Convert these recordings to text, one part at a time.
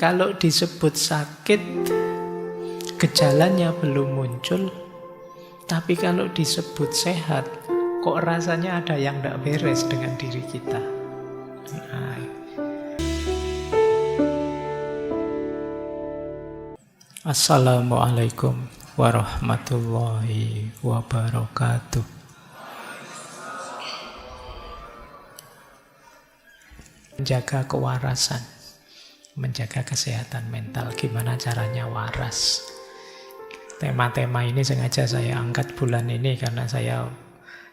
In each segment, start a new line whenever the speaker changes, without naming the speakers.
Kalau disebut sakit, gejalanya belum muncul. Tapi kalau disebut sehat, kok rasanya ada yang tidak beres dengan diri kita. Nah. Assalamualaikum warahmatullahi wabarakatuh. Menjaga kewarasan, menjaga kesehatan mental, gimana caranya waras. Tema-tema ini sengaja saya angkat bulan ini karena saya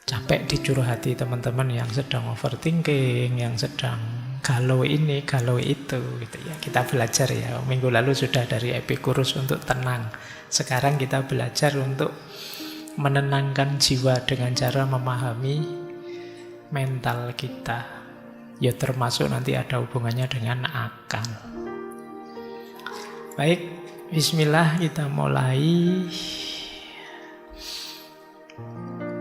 capek dicurhati teman-teman yang sedang overthinking, yang sedang galau ini, galau itu gitu ya. Kita belajar ya, minggu lalu sudah dari Epicurus untuk tenang. Sekarang kita belajar untuk menenangkan jiwa dengan cara memahami mental kita. Ya termasuk nanti ada hubungannya dengan akal. Baik, bismillah, kita mulai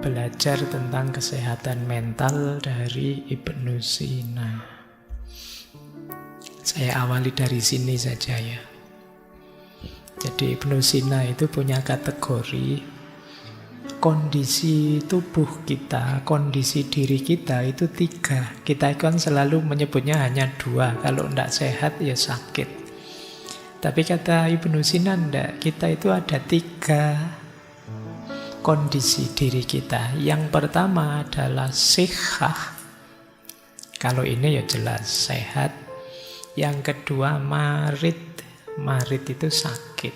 belajar tentang kesehatan mental dari Ibnu Sina. Saya awali dari sini saja ya. Jadi Ibnu Sina itu punya kategori kondisi tubuh kita, kondisi diri kita itu 3. Kita kan selalu menyebutnya hanya 2. Kalau tidak sehat ya sakit. Tapi kata Ibnu Sina tidak, kita itu ada 3 kondisi diri kita. Yang pertama adalah sihah. Kalau ini ya jelas sehat. Yang kedua marid. Marid itu sakit.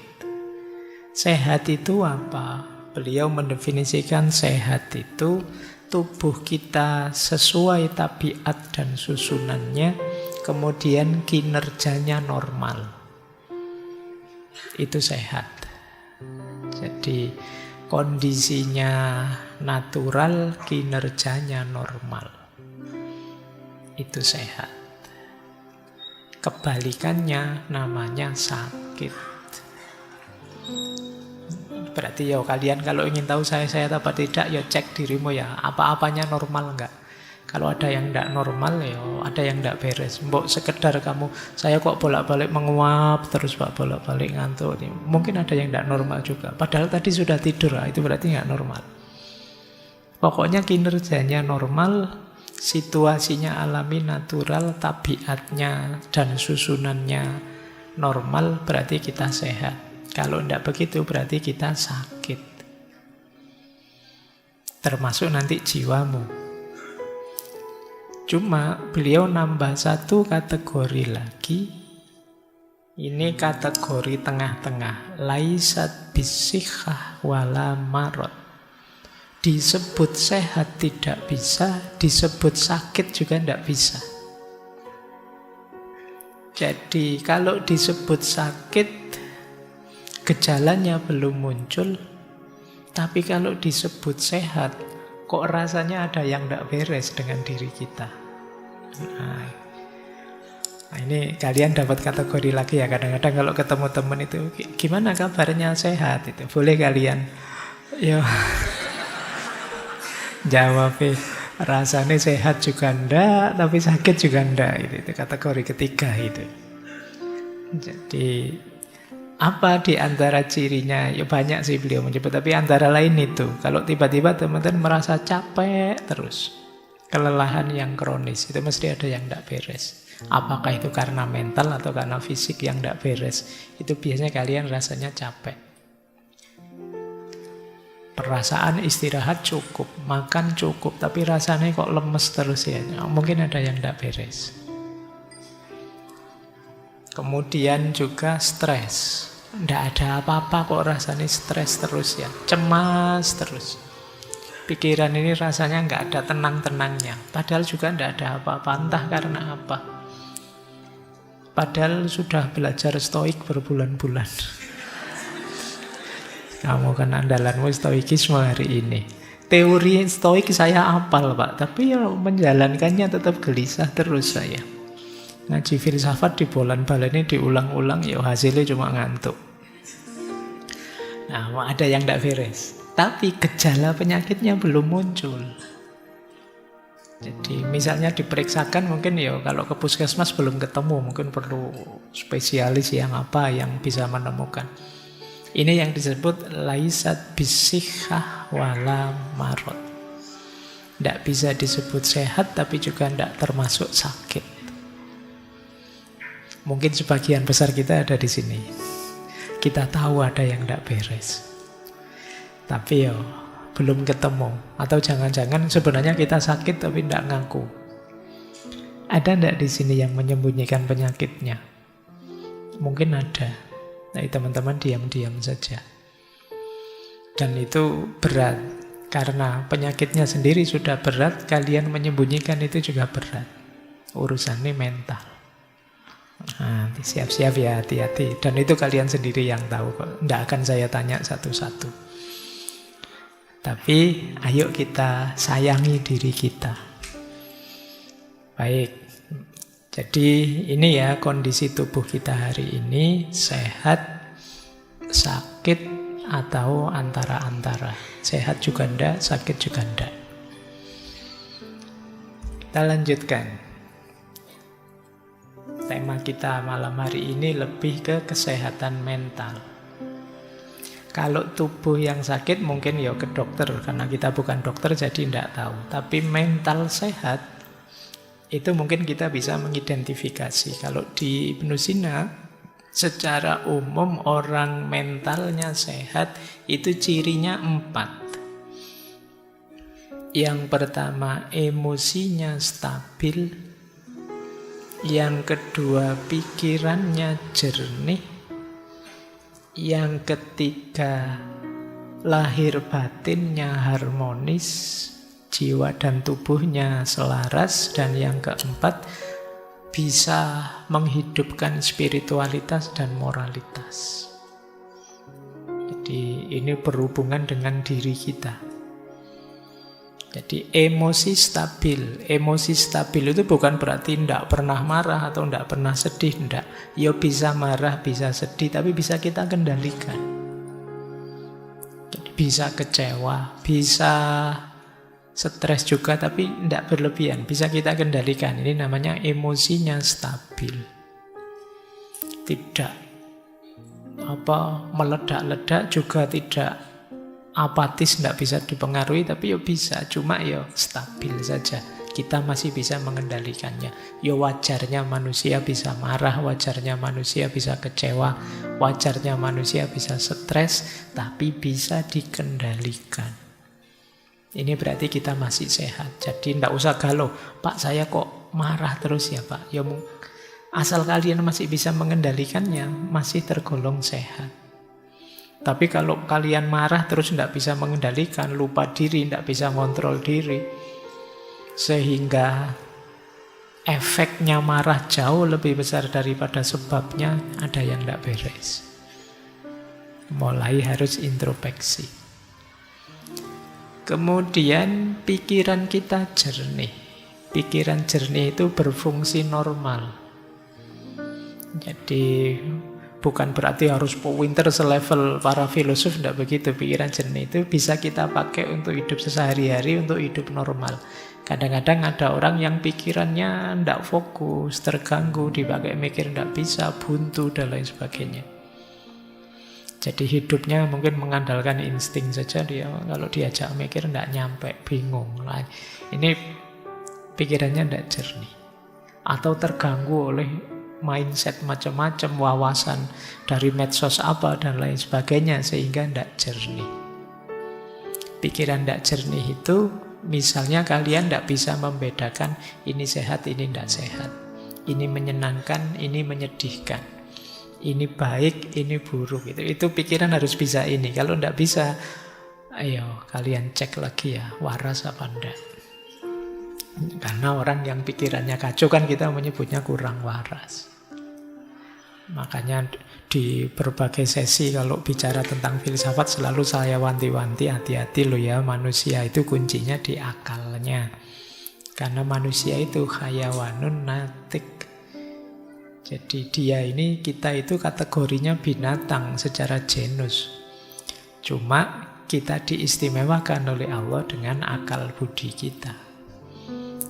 Sehat itu apa? Beliau mendefinisikan sehat itu tubuh kita sesuai tabiat dan susunannya, kemudian kinerjanya normal. Itu sehat. Jadi kondisinya natural, kinerjanya normal. Itu sehat. Kebalikannya namanya sakit. Berarti ya kalian kalau ingin tahu saya sehat apa tidak, ya cek dirimu ya, apa-apanya normal enggak. Kalau ada yang enggak normal ya ada yang enggak beres. Mbok sekedar kamu, saya kok bolak-balik menguap terus pak, bolak-balik ngantuk. Mungkin ada yang enggak normal juga. Padahal tadi sudah tidur, itu berarti enggak normal. Pokoknya kinerjanya normal, situasinya alami, natural, tabiatnya dan susunannya normal, berarti kita sehat. Kalau tidak begitu berarti kita sakit. Termasuk nanti jiwamu. Cuma beliau nambah 1 kategori lagi. Ini kategori tengah-tengah. Laisat bisihah wala marot. Disebut sehat tidak bisa, disebut sakit juga tidak bisa. Jadi kalau disebut sakit, gejalanya belum muncul. Tapi kalau disebut sehat, kok rasanya ada yang tidak beres dengan diri kita. Nah, ini kalian dapat kategori lagi ya. Kadang-kadang kalau ketemu teman itu, gimana kabarnya, sehat? Itu boleh kalian ya jawab, rasanya sehat juga enggak, tapi sakit juga enggak. Itu kategori ketiga itu. Jadi apa di antara cirinya? Ya banyak sih beliau menyebut, tapi antara lain itu. Kalau tiba-tiba teman-teman merasa capek terus, kelelahan yang kronis, itu mesti ada yang tidak beres. Apakah itu karena mental atau karena fisik yang tidak beres? Itu biasanya kalian rasanya capek. Perasaan istirahat cukup, makan cukup, tapi rasanya kok lemes terus ya. Mungkin ada yang tidak beres. Kemudian juga stres. Tidak ada apa-apa kok rasanya stres terus ya. Cemas terus. Pikiran ini rasanya nggak ada tenang-tenangnya. Padahal juga tidak ada apa-apa. Entah karena apa. Padahal sudah belajar stoik berbulan-bulan. Kamu kan andalanmu stoikisme hari ini. Teori stoik saya hafal pak. Tapi ya menjalankannya tetap gelisah terus saya. Ngaji filsafat di bolan-baleni diulang-ulang, ya hasilnya cuma ngantuk. Nah, ada yang tidak beres. Tapi gejala penyakitnya belum muncul. Jadi misalnya diperiksakan mungkin ya kalau ke puskesmas belum ketemu, mungkin perlu spesialis yang apa yang bisa menemukan. Ini yang disebut laisat bisihah wala marot. Tidak bisa disebut sehat tapi juga tidak termasuk sakit. Mungkin sebagian besar kita ada di sini. Kita tahu ada yang tidak beres. Tapi ya belum ketemu. Atau jangan-jangan sebenarnya kita sakit tapi tidak ngaku. Ada tidak di sini yang menyembunyikan penyakitnya? Mungkin ada. Tapi teman-teman diam-diam saja. Dan itu berat. Karena penyakitnya sendiri sudah berat, kalian menyembunyikan itu juga berat. Urusannya mental. Nah, siap-siap ya, hati-hati. Dan itu kalian sendiri yang tahu kok. Tidak akan saya tanya satu-satu. Tapi ayo kita sayangi diri kita. Baik. Jadi ini ya kondisi tubuh kita hari ini, sehat, sakit, atau antara-antara. Sehat juga enggak, sakit juga enggak. Kita lanjutkan. Tema kita malam hari ini lebih ke kesehatan mental. Kalau tubuh yang sakit mungkin ya ke dokter, karena kita bukan dokter jadi tidak tahu. Tapi mental sehat, itu mungkin kita bisa mengidentifikasi. Kalau di Ibnu Sina, secara umum orang mentalnya sehat itu cirinya 4. Yang pertama emosinya stabil. Yang kedua pikirannya jernih. Yang ketiga lahir batinnya harmonis. Jiwa dan tubuhnya selaras. Dan yang keempat bisa menghidupkan spiritualitas dan moralitas. Jadi ini berhubungan dengan diri kita. Jadi emosi stabil. Emosi stabil itu bukan berarti tidak pernah marah atau tidak pernah sedih. Tidak. Ya bisa marah, bisa sedih, tapi bisa kita kendalikan. Jadi bisa kecewa, bisa stres juga, tapi tidak berlebihan. Bisa kita kendalikan. Ini namanya emosinya stabil. Tidak meledak-ledak, juga tidak apatis, tidak bisa dipengaruhi, tapi ya bisa. Cuma ya stabil saja. Kita masih bisa mengendalikannya. Ya wajarnya manusia bisa marah, wajarnya manusia bisa kecewa, wajarnya manusia bisa stres, tapi bisa dikendalikan. Ini berarti kita masih sehat. Jadi tidak usah galau. Pak, saya kok marah terus ya Pak? Ya asal kalian masih bisa mengendalikannya, masih tergolong sehat. Tapi kalau kalian marah terus tidak bisa mengendalikan, lupa diri, tidak bisa kontrol diri, sehingga efeknya marah jauh lebih besar daripada sebabnya, ada yang tidak beres. Mulai harus introspeksi. Kemudian pikiran kita jernih. Pikiran jernih itu berfungsi normal. Jadi bukan berarti harus pinter selevel para filosof, tidak begitu. Pikiran jernih itu bisa kita pakai untuk hidup sehari-hari, untuk hidup normal. Kadang-kadang ada orang yang pikirannya tidak fokus, terganggu, dipakai mikir tidak bisa, buntu, dan lain sebagainya. Jadi hidupnya mungkin mengandalkan insting saja, dia kalau diajak mikir tidak nyampe, bingung. Ini pikirannya tidak jernih. Atau terganggu oleh mindset macam-macam, wawasan dari medsos apa dan lain sebagainya, sehingga tidak jernih. Pikiran tidak jernih itu misalnya kalian tidak bisa membedakan ini sehat, ini tidak sehat, ini menyenangkan, ini menyedihkan, ini baik, ini buruk. Itu pikiran harus bisa ini. Kalau tidak bisa, ayo kalian cek lagi ya, waras apa enggak. Karena orang yang pikirannya kacau kan kita menyebutnya kurang waras. Makanya di berbagai sesi kalau bicara tentang filsafat selalu saya wanti-wanti, hati-hati loh ya, manusia itu kuncinya di akalnya. Karena manusia itu hayawanun natik. Jadi dia ini, kita itu kategorinya binatang secara genus. Cuma kita diistimewakan oleh Allah dengan akal budi kita.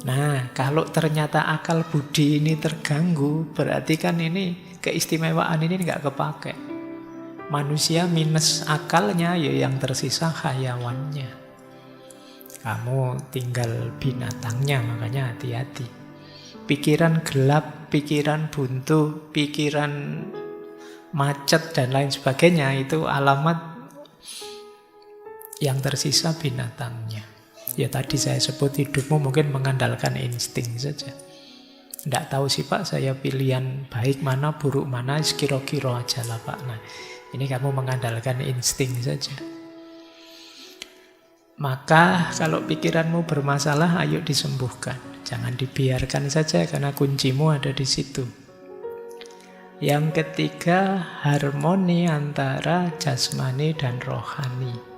Nah, kalau ternyata akal budi ini terganggu, berarti kan ini keistimewaan ini nggak kepake. Manusia minus akalnya, ya yang tersisa hayawannya. Kamu tinggal binatangnya, makanya hati-hati. Pikiran gelap, pikiran buntu, pikiran macet, dan lain sebagainya, itu alamat yang tersisa binatangnya. Ya tadi saya sebut hidupmu mungkin mengandalkan insting saja. Tidak tahu sih Pak, saya pilihan baik mana, buruk mana, sekiro-kiro aja lah Pak. Nah, ini kamu mengandalkan insting saja. Maka kalau pikiranmu bermasalah, ayo disembuhkan. Jangan dibiarkan saja, karena kuncimu ada di situ. Yang ketiga, harmoni antara jasmani dan rohani.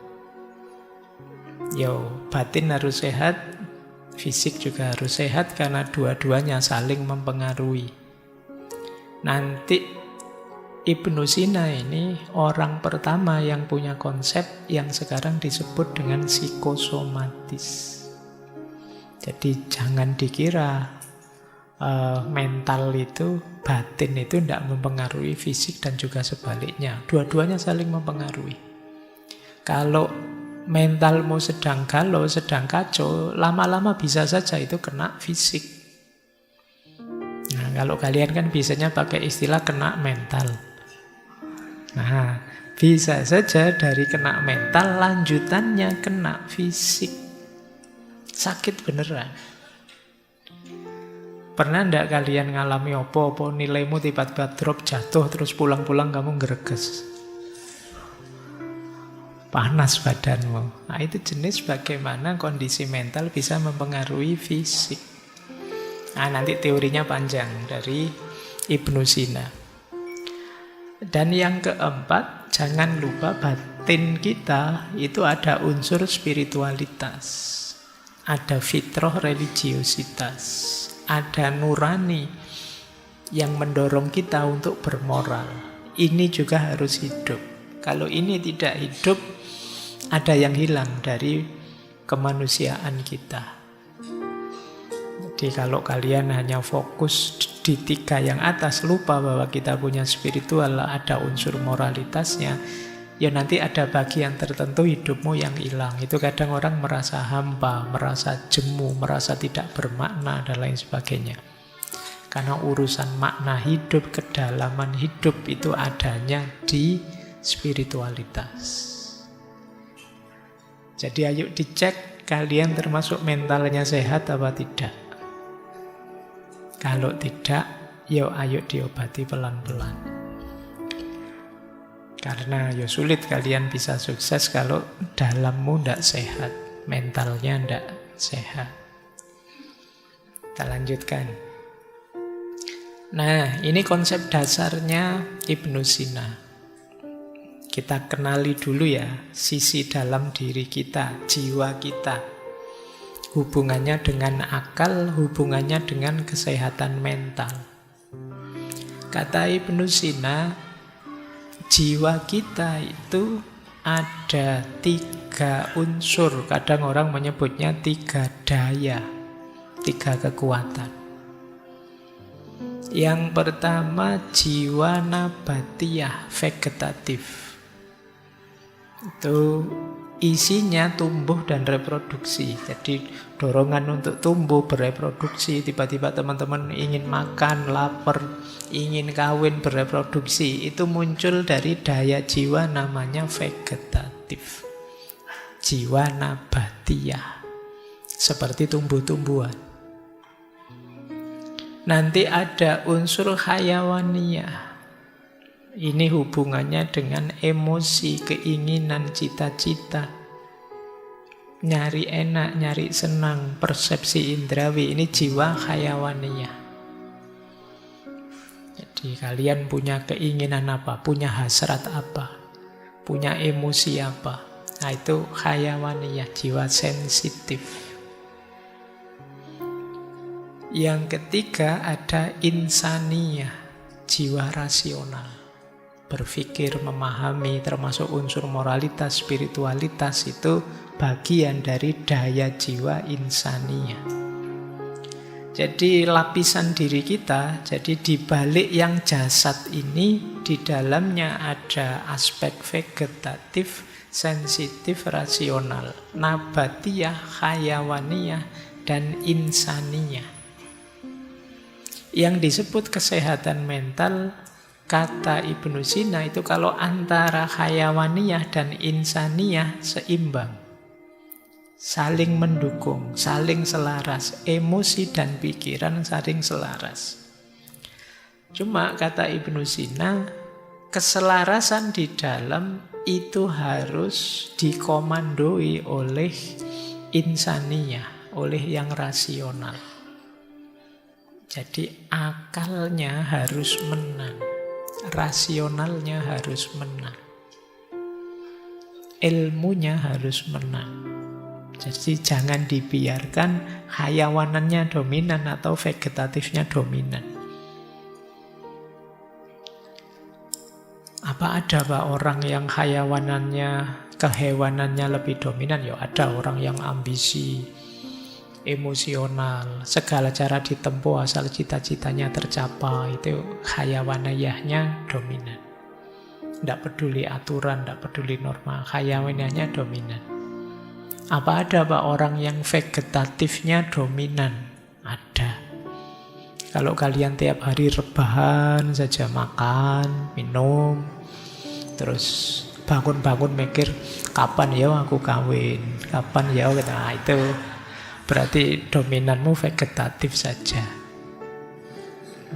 Batin harus sehat, fisik juga harus sehat, karena dua-duanya saling mempengaruhi. Nanti Ibnu Sina ini orang pertama yang punya konsep yang sekarang disebut dengan psikosomatis. Jadi jangan dikira mental itu, batin itu tidak mempengaruhi fisik dan juga sebaliknya. Dua-duanya saling mempengaruhi. Kalau mentalmu sedang galau, sedang kacau, lama-lama bisa saja itu kena fisik. Nah, kalau kalian kan biasanya pakai istilah kena mental. Nah, bisa saja dari kena mental, lanjutannya kena fisik. Sakit beneran. Pernah enggak kalian ngalami apa-apa, nilaimu tiba-tiba drop, jatuh, terus pulang-pulang kamu ngereges? Panas badanmu. Nah, itu jenis bagaimana kondisi mental bisa mempengaruhi fisik. Nah, nanti teorinya panjang dari Ibnu Sina. Dan yang keempat, jangan lupa batin kita itu ada unsur spiritualitas. Ada fitrah religiositas. Ada nurani yang mendorong kita untuk bermoral. Ini juga harus hidup. Kalau ini tidak hidup, ada yang hilang dari kemanusiaan kita. Jadi kalau kalian hanya fokus di tiga yang atas, lupa bahwa kita punya spiritual, ada unsur moralitasnya, ya nanti ada bagian tertentu hidupmu yang hilang. Itu kadang orang merasa hampa, merasa jemu, merasa tidak bermakna, dan lain sebagainya. Karena urusan makna hidup, kedalaman hidup itu adanya di spiritualitas. Jadi ayo dicek kalian termasuk mentalnya sehat apa tidak. Kalau tidak, ayo diobati pelan-pelan. Karena sulit kalian bisa sukses kalau dalammu tidak sehat, mentalnya tidak sehat. Kita lanjutkan. Nah, ini konsep dasarnya Ibnu Sina. Kita kenali dulu ya sisi dalam diri kita, jiwa kita. Hubungannya dengan akal, hubungannya dengan kesehatan mental. Kata Ibnu Sina, jiwa kita itu ada 3 unsur. Kadang orang menyebutnya 3 daya, 3 kekuatan. Yang pertama jiwa nabatiyah, vegetatif. Itu isinya tumbuh dan reproduksi. Jadi dorongan untuk tumbuh, bereproduksi. Tiba-tiba teman-teman ingin makan, lapar, ingin kawin, bereproduksi. Itu muncul dari daya jiwa namanya vegetatif. Jiwa nabatiyah. Seperti tumbuh-tumbuhan. Nanti ada unsur hayawaniyah. Ini hubungannya dengan emosi, keinginan, cita-cita. Nyari enak, nyari senang, persepsi indrawi. Ini jiwa hayawaniyah. Jadi kalian punya keinginan apa, punya hasrat apa, punya emosi apa. Nah itu hayawaniyah, jiwa sensitif. Yang ketiga ada insaniyah, jiwa rasional. Berpikir, memahami, termasuk unsur moralitas, spiritualitas itu bagian dari daya jiwa insaniyah. Jadi lapisan diri kita, jadi di balik yang jasad ini, di dalamnya ada aspek vegetatif, sensitif, rasional, nabatiyah, hayawaniyah, dan insaniyah. Yang disebut kesehatan mental, kata Ibnu Sina itu kalau antara hayawaniyah dan insaniyah seimbang. Saling mendukung, saling selaras, emosi dan pikiran saling selaras. Cuma kata Ibnu Sina, keselarasan di dalam itu harus dikomandoi oleh insaniyah, oleh yang rasional. Jadi akalnya harus menang, rasionalnya harus menang, ilmunya harus menang. Jadi jangan dibiarkan hayawanannya dominan atau vegetatifnya dominan. Apa ada Pak orang yang hayawanannya, kehewanannya lebih dominan? Ya ada orang yang ambisi, emosional, segala cara ditempuh asal cita-citanya tercapai, itu hayawaniyahnya dominan. Tidak peduli aturan, tidak peduli norma, hayawaniyahnya dominan. Apa ada Pak orang yang vegetatifnya dominan? Ada. Kalau kalian tiap hari rebahan saja, makan, minum, terus bangun-bangun mikir, kapan ya aku kawin, kapan ya aku... Nah, itu berarti dominanmu vegetatif saja.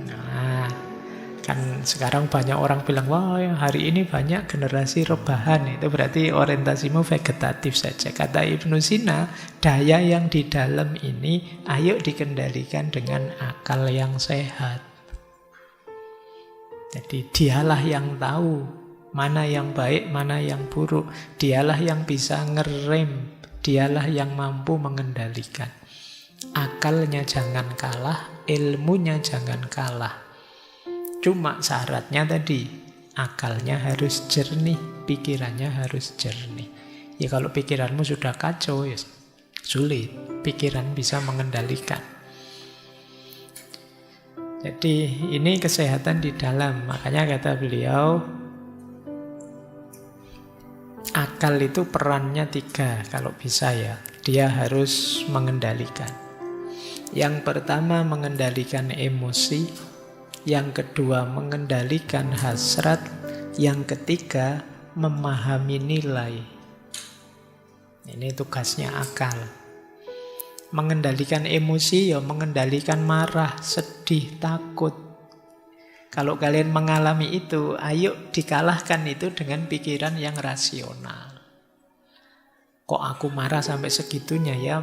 Nah, kan sekarang banyak orang bilang, wah hari ini banyak generasi rebahan. Itu berarti orientasimu vegetatif saja. Kata Ibnu Sina, daya yang di dalam ini ayo dikendalikan dengan akal yang sehat. Jadi dialah yang tahu mana yang baik, mana yang buruk. Dialah yang bisa ngerem, dialah yang mampu mengendalikan. Akalnya jangan kalah, ilmunya jangan kalah. Cuma syaratnya tadi, akalnya harus jernih, pikirannya harus jernih. Ya kalau pikiranmu sudah kacau, ya sulit pikiran bisa mengendalikan. Jadi ini kesehatan di dalam. Makanya kata beliau, akal itu perannya 3 kalau bisa ya. Dia harus mengendalikan. Yang pertama mengendalikan emosi, yang kedua mengendalikan hasrat, yang ketiga memahami nilai. Ini tugasnya akal. Mengendalikan emosi ya mengendalikan marah, sedih, takut. Kalau kalian mengalami itu, ayo dikalahkan itu dengan pikiran yang rasional. Kok aku marah sampai segitunya ya?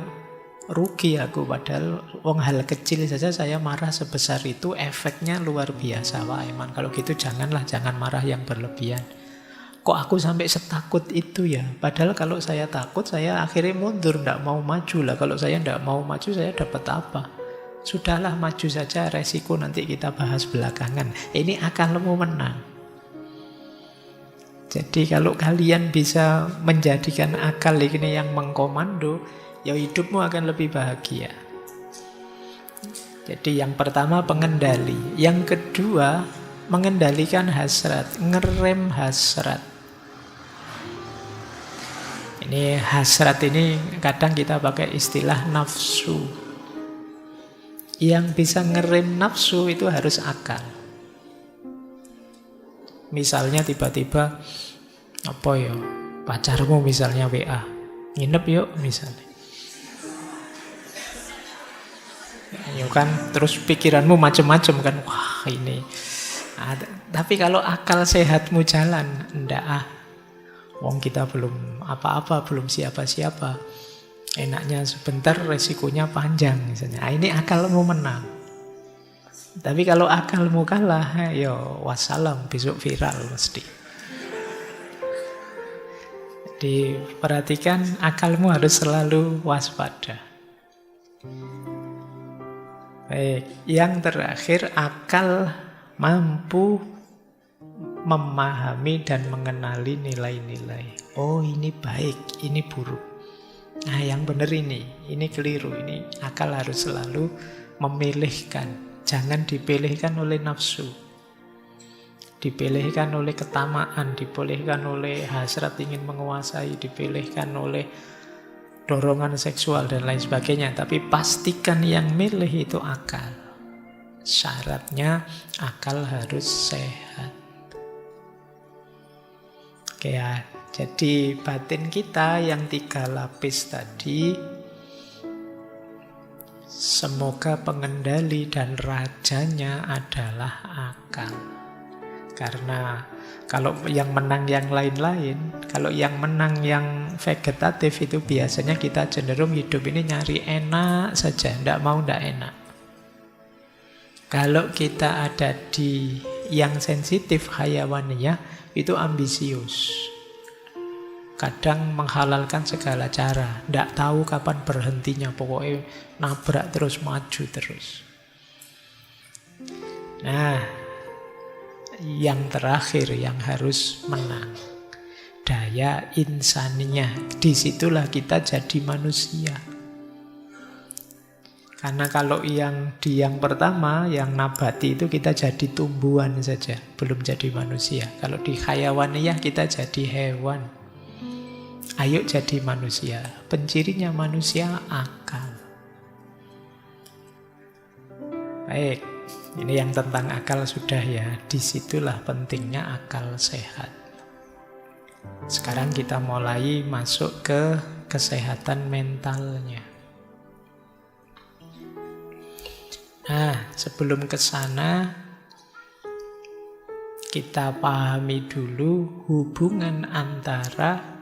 Rugi aku, padahal hal kecil saja saya marah sebesar itu, efeknya luar biasa Pak Aiman. Kalau gitu jangan marah yang berlebihan. Kok aku sampai setakut itu ya? Padahal kalau saya takut, saya akhirnya mundur, tidak mau maju lah. Kalau saya tidak mau maju, saya dapat apa? Sudahlah, maju saja, resiko nanti kita bahas belakangan. Ini akalmu menang. Jadi kalau kalian bisa menjadikan akal ini yang mengkomando, ya hidupmu akan lebih bahagia. Jadi yang pertama pengendali, yang kedua mengendalikan hasrat, ngerem hasrat. Ini hasrat ini kadang kita pakai istilah nafsu. Yang bisa ngerem nafsu itu harus akal. Misalnya tiba-tiba pacarmu misalnya WA, nginep yuk misalnya. Ya kan, terus pikiranmu macam-macam kan, wah ini. Tapi kalau akal sehatmu jalan, ndak wong kita belum apa-apa, belum siapa-siapa. Enaknya sebentar, resikonya panjang misalnya. Ini akalmu menang. Tapi kalau akalmu kalah, ya wassalam, besok viral mesti. Jadi perhatikan, akalmu harus selalu waspada. Baik, yang terakhir, akal mampu memahami dan mengenali nilai-nilai. Oh, ini baik, ini buruk. Nah, yang benar ini keliru. Ini akal harus selalu memilihkan. Jangan dipilihkan oleh nafsu, dipilihkan oleh ketamaan, dipilihkan oleh hasrat ingin menguasai, dipilihkan oleh dorongan seksual dan lain sebagainya. Tapi pastikan yang milih itu akal. Syaratnya akal harus sehat. Oke ya, jadi batin kita yang 3 lapis tadi, semoga pengendali dan rajanya adalah akal. Karena kalau yang menang yang lain-lain, kalau yang menang yang vegetatif itu biasanya kita cenderung hidup ini nyari enak saja, ndak mau ndak enak. Kalau kita ada di yang sensitif hayawaniyah, itu ambisius. Kadang menghalalkan segala cara, ndak tahu kapan berhentinya, pokoknya nabrak terus, maju terus. Nah, yang terakhir yang harus menang, daya insaniyah. Disitulah kita jadi manusia. Karena kalau yang di yang pertama, yang nabati itu kita jadi tumbuhan saja, belum jadi manusia. Kalau di hayawaniyah kita jadi hewan. Ayo jadi manusia. Pencirinya manusia akal. Baik, ini yang tentang akal sudah ya. Disitulah pentingnya akal sehat. Sekarang kita mulai masuk ke kesehatan mentalnya. Nah, sebelum ke sana, kita pahami dulu hubungan antara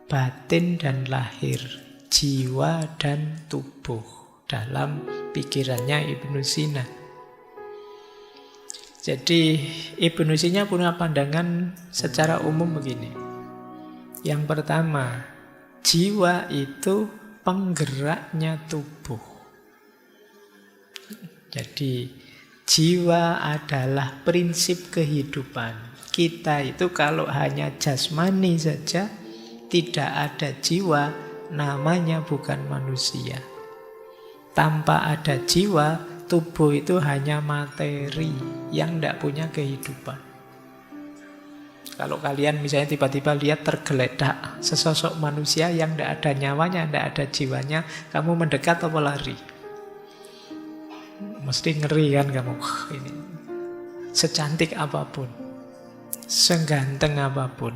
batin dan lahir, jiwa dan tubuh dalam pikirannya Ibnu Sina. Jadi Ibnu Sina punya pandangan secara umum begini. Yang pertama, jiwa itu penggeraknya tubuh. Jadi jiwa adalah prinsip kehidupan. Kita itu kalau hanya jasmani saja, tidak ada jiwa, namanya bukan manusia. Tanpa ada jiwa, tubuh itu hanya materi yang tidak punya kehidupan. Kalau kalian misalnya tiba-tiba lihat tergeletak sesosok manusia yang tidak ada nyawanya, tidak ada jiwanya, kamu mendekat atau lari? Mesti ngeri kan kamu. Ini secantik apapun, seganteng apapun,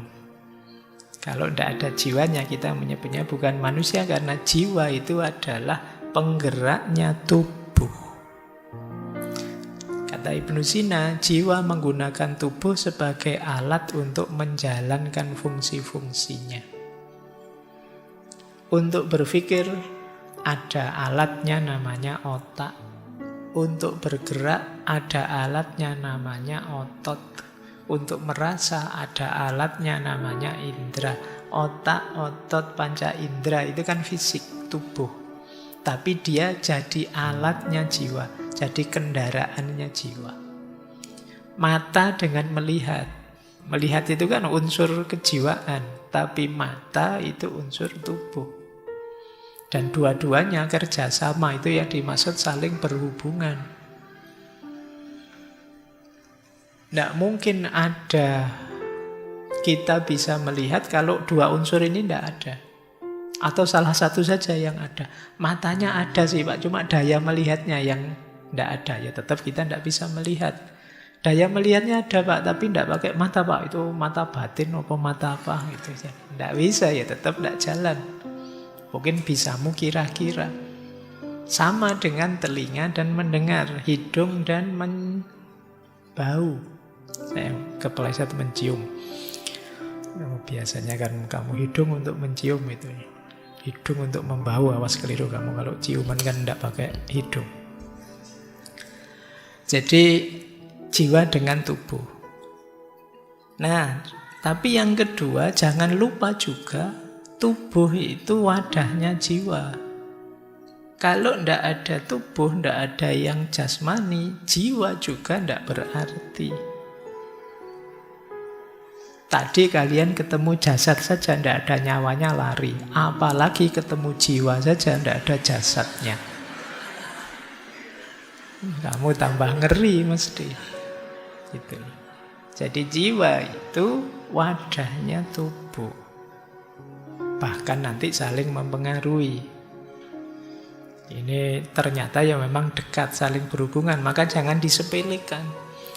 kalau tidak ada jiwanya, kita menyebutnya bukan manusia. Karena jiwa itu adalah penggeraknya tubuh. Kata Ibnu Sina, jiwa menggunakan tubuh sebagai alat untuk menjalankan fungsi-fungsinya. Untuk berpikir ada alatnya namanya otak. Untuk bergerak ada alatnya namanya otot. Untuk merasa ada alatnya namanya indera. Otak, otot, panca indera itu kan fisik, tubuh. Tapi dia jadi alatnya jiwa, jadi kendaraannya jiwa. Mata dengan melihat. Melihat itu kan unsur kejiwaan, tapi mata itu unsur tubuh. Dan dua-duanya kerjasama, itu yang dimaksud saling berhubungan. Tidak mungkin ada kita bisa melihat kalau dua unsur ini tidak ada. Atau salah satu saja yang ada. Matanya ada sih Pak, cuma daya melihatnya yang tidak ada. Ya tetap kita tidak bisa melihat. Daya melihatnya ada Pak, tapi tidak pakai mata Pak. Itu mata batin atau mata apa gitu. Tidak bisa, ya tetap tidak jalan. Mungkin bisamu kira-kira. Sama dengan telinga dan mendengar, hidung dan bau. Saya kepleset mencium. Biasanya kan kamu hidung untuk mencium itu. Hidung untuk membau, awas keliru kamu. Kalau ciuman kan tidak pakai hidung. Jadi jiwa dengan tubuh. Nah, tapi yang kedua jangan lupa juga tubuh itu wadahnya jiwa. Kalau tidak ada tubuh, tidak ada yang jasmani, jiwa juga tidak berarti. Tadi kalian ketemu jasad saja, tidak ada nyawanya, lari. Apalagi ketemu jiwa saja, tidak ada jasadnya. Kamu tambah ngeri mesti. Gitu. Jadi jiwa itu wadahnya tubuh. Bahkan nanti saling mempengaruhi. Ini ternyata ya memang dekat, saling berhubungan. Maka jangan disepelekan.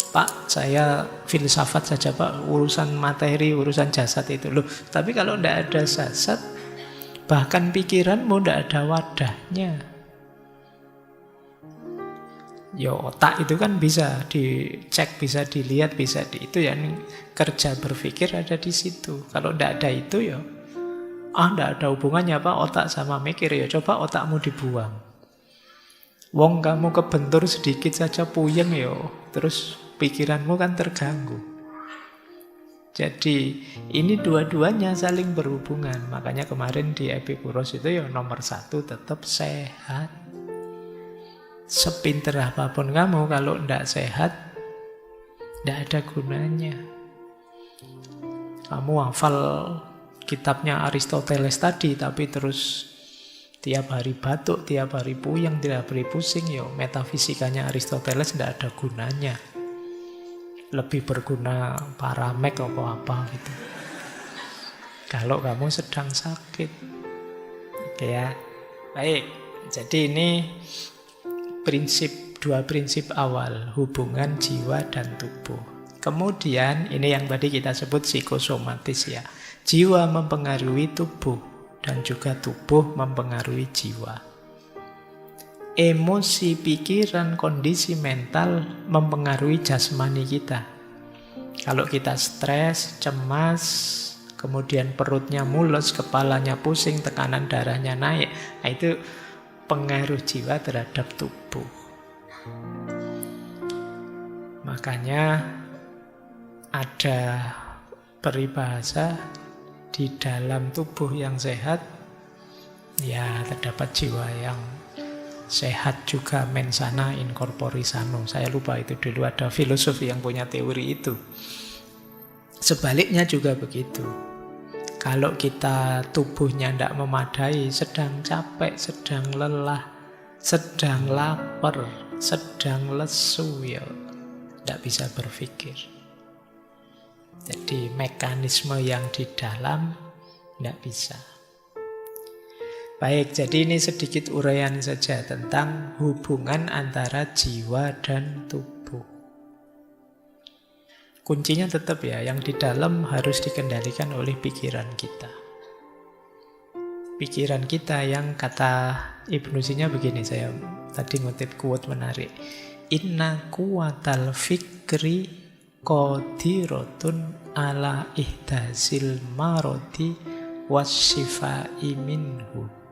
Pak, saya filsafat saja Pak, urusan materi, urusan jasad itu. Loh, tapi kalau tidak ada jasad, bahkan pikiranmu tidak ada wadahnya. Ya otak itu kan bisa dicek, bisa dilihat, bisa itu ya kerja berpikir ada di situ. Kalau tidak ada itu ya tidak ada hubungannya Pak otak sama mikir. Ya coba otakmu dibuang. Wong kamu kebentur sedikit saja puyeng ya, terus pikiranmu kan terganggu. Jadi ini dua-duanya saling berhubungan. Makanya kemarin di Epikuros itu ya nomor 1 tetap sehat. Sepinter apapun kamu, kalau tidak sehat, tidak ada gunanya. Kamu hafal kitabnya Aristoteles tadi, tapi terus tiap hari batuk, tiap hari puyeng, tiap hari pusing, ya metafisikanya Aristoteles tidak ada gunanya. Lebih berguna paramek atau apa gitu. Kalau kamu sedang sakit. Oke ya. Baik, jadi ini dua prinsip awal, hubungan jiwa dan tubuh. Kemudian ini yang tadi kita sebut psikosomatis ya. Jiwa mempengaruhi tubuh dan juga tubuh mempengaruhi jiwa. Emosi, pikiran, kondisi mental mempengaruhi jasmani kita. Kalau kita stres, cemas, kemudian perutnya mules, kepalanya pusing, tekanan darahnya naik, nah itu pengaruh jiwa terhadap tubuh. Makanya ada peribahasa di dalam tubuh yang sehat ya terdapat jiwa yang sehat juga, mens sana in corpore sano. Saya lupa itu dulu ada filosofi yang punya teori itu. Sebaliknya juga begitu. Kalau kita tubuhnya tidak memadai, sedang capek, sedang lelah, sedang lapar, sedang lesu, ya tidak bisa berpikir. Jadi mekanisme yang di dalam tidak bisa. Baik, jadi ini sedikit uraian saja tentang hubungan antara jiwa dan tubuh. Kuncinya tetap ya, yang di dalam harus dikendalikan oleh pikiran kita. Pikiran kita yang kata Ibnu Sina begini, saya tadi ngutip quote menarik. Inna kuwatal fikri qadirotun ala ihdazil marodi wasyifai minhu.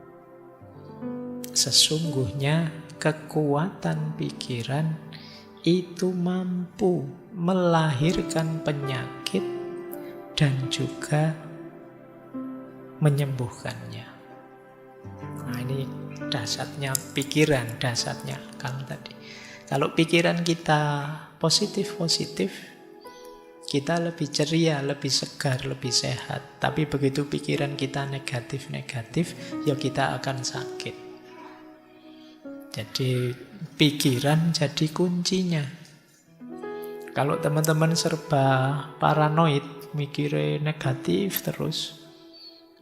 Sesungguhnya kekuatan pikiran itu mampu melahirkan penyakit dan juga menyembuhkannya. Nah ini dasarnya pikiran, dasarnya akal tadi. Kalau pikiran kita positif-positif, kita lebih ceria, lebih segar, lebih sehat. Tapi begitu pikiran kita negatif-negatif, ya kita akan sakit. Jadi pikiran jadi kuncinya. Kalau teman-teman serba paranoid, mikirnya negatif terus,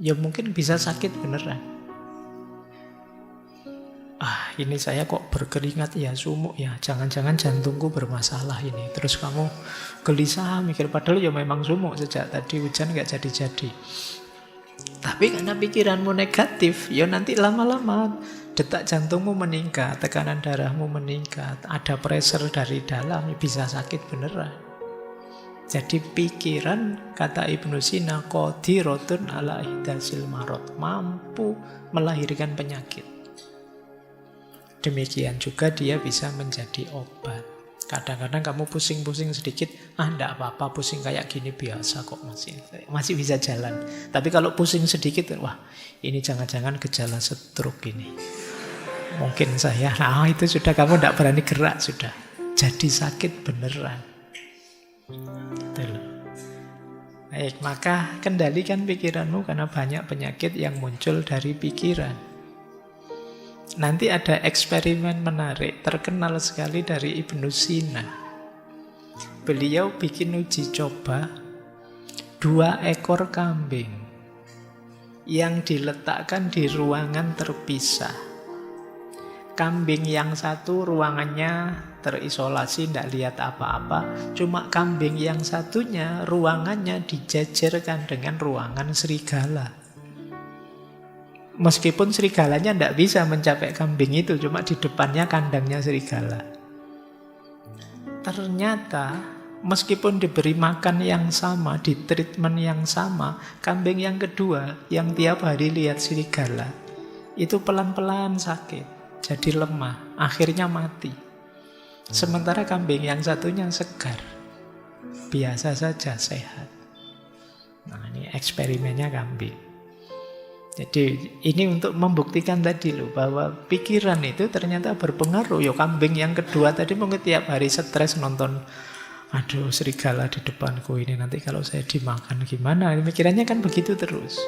ya mungkin bisa sakit beneran. Ini saya kok berkeringat ya, sumuk ya, jangan-jangan jantungku bermasalah ini. Terus kamu gelisah mikir, padahal ya memang sumuk sejak tadi hujan gak jadi-jadi. Tapi karena pikiranmu negatif, ya nanti lama-lama detak jantungmu meningkat, tekanan darahmu meningkat, ada pressure dari dalam, bisa sakit beneran. Jadi pikiran, kata Ibnu Sina, qadirotun ala ihdasil marad, mampu melahirkan penyakit. Demikian juga dia bisa menjadi obat. Kadang-kadang kamu pusing-pusing sedikit, enggak apa-apa, pusing kayak gini biasa kok, masih bisa jalan. Tapi kalau pusing sedikit, wah ini jangan-jangan gejala stroke ini. Mungkin saya, itu sudah kamu enggak berani gerak sudah. Jadi sakit beneran. Betul. Baik, maka kendalikan pikiranmu karena banyak penyakit yang muncul dari pikiran. Nanti ada eksperimen menarik, terkenal sekali dari Ibnu Sina. Beliau bikin uji coba 2 ekor kambing yang diletakkan di ruangan terpisah. Kambing yang satu ruangannya terisolasi, tidak lihat apa-apa. Cuma kambing yang satunya ruangannya dijajarkan dengan ruangan serigala. Meskipun serigalanya tidak bisa mencapai kambing itu, cuma di depannya kandangnya serigala. Ternyata meskipun diberi makan yang sama, di treatment yang sama, kambing yang kedua yang tiap hari lihat serigala itu pelan-pelan sakit, jadi lemah, akhirnya mati. Sementara kambing yang satunya segar, biasa saja, sehat. Nah, ini eksperimennya kambing. Jadi ini untuk membuktikan tadi loh, bahwa pikiran itu ternyata berpengaruh. Yo, kambing yang kedua tadi mungkin tiap hari stres nonton, aduh serigala di depanku ini, nanti kalau saya dimakan gimana? Pikirannya kan begitu terus.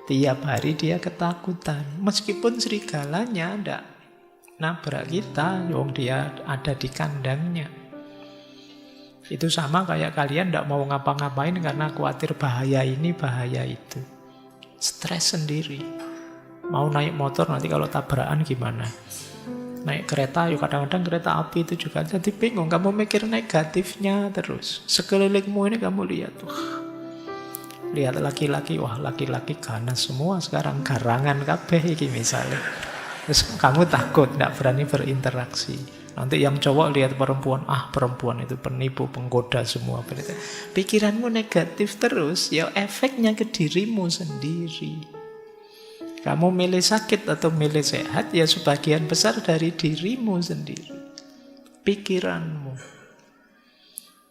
Tiap hari dia ketakutan. Meskipun serigalanya ndak nabrak kita, wong dia ada di kandangnya. Itu sama kayak kalian ndak mau ngapa-ngapain karena khawatir bahaya ini, bahaya itu. Stres sendiri. Mau naik motor nanti kalau tabrakan gimana? Naik kereta, yuk kadang-kadang kereta api itu juga jadi bingung. Kamu mikir negatifnya terus. Sekelilingmu ini kamu lihat tuh. Lihat laki-laki, wah laki-laki ganas semua sekarang, garangan kabeh iki misalnya. Terus kamu takut, tidak berani berinteraksi. Nanti yang cowok lihat perempuan, perempuan itu penipu, penggoda semua. Pikiranmu negatif terus, ya efeknya ke dirimu sendiri. Kamu milih sakit atau milih sehat, ya sebagian besar dari dirimu sendiri. Pikiranmu.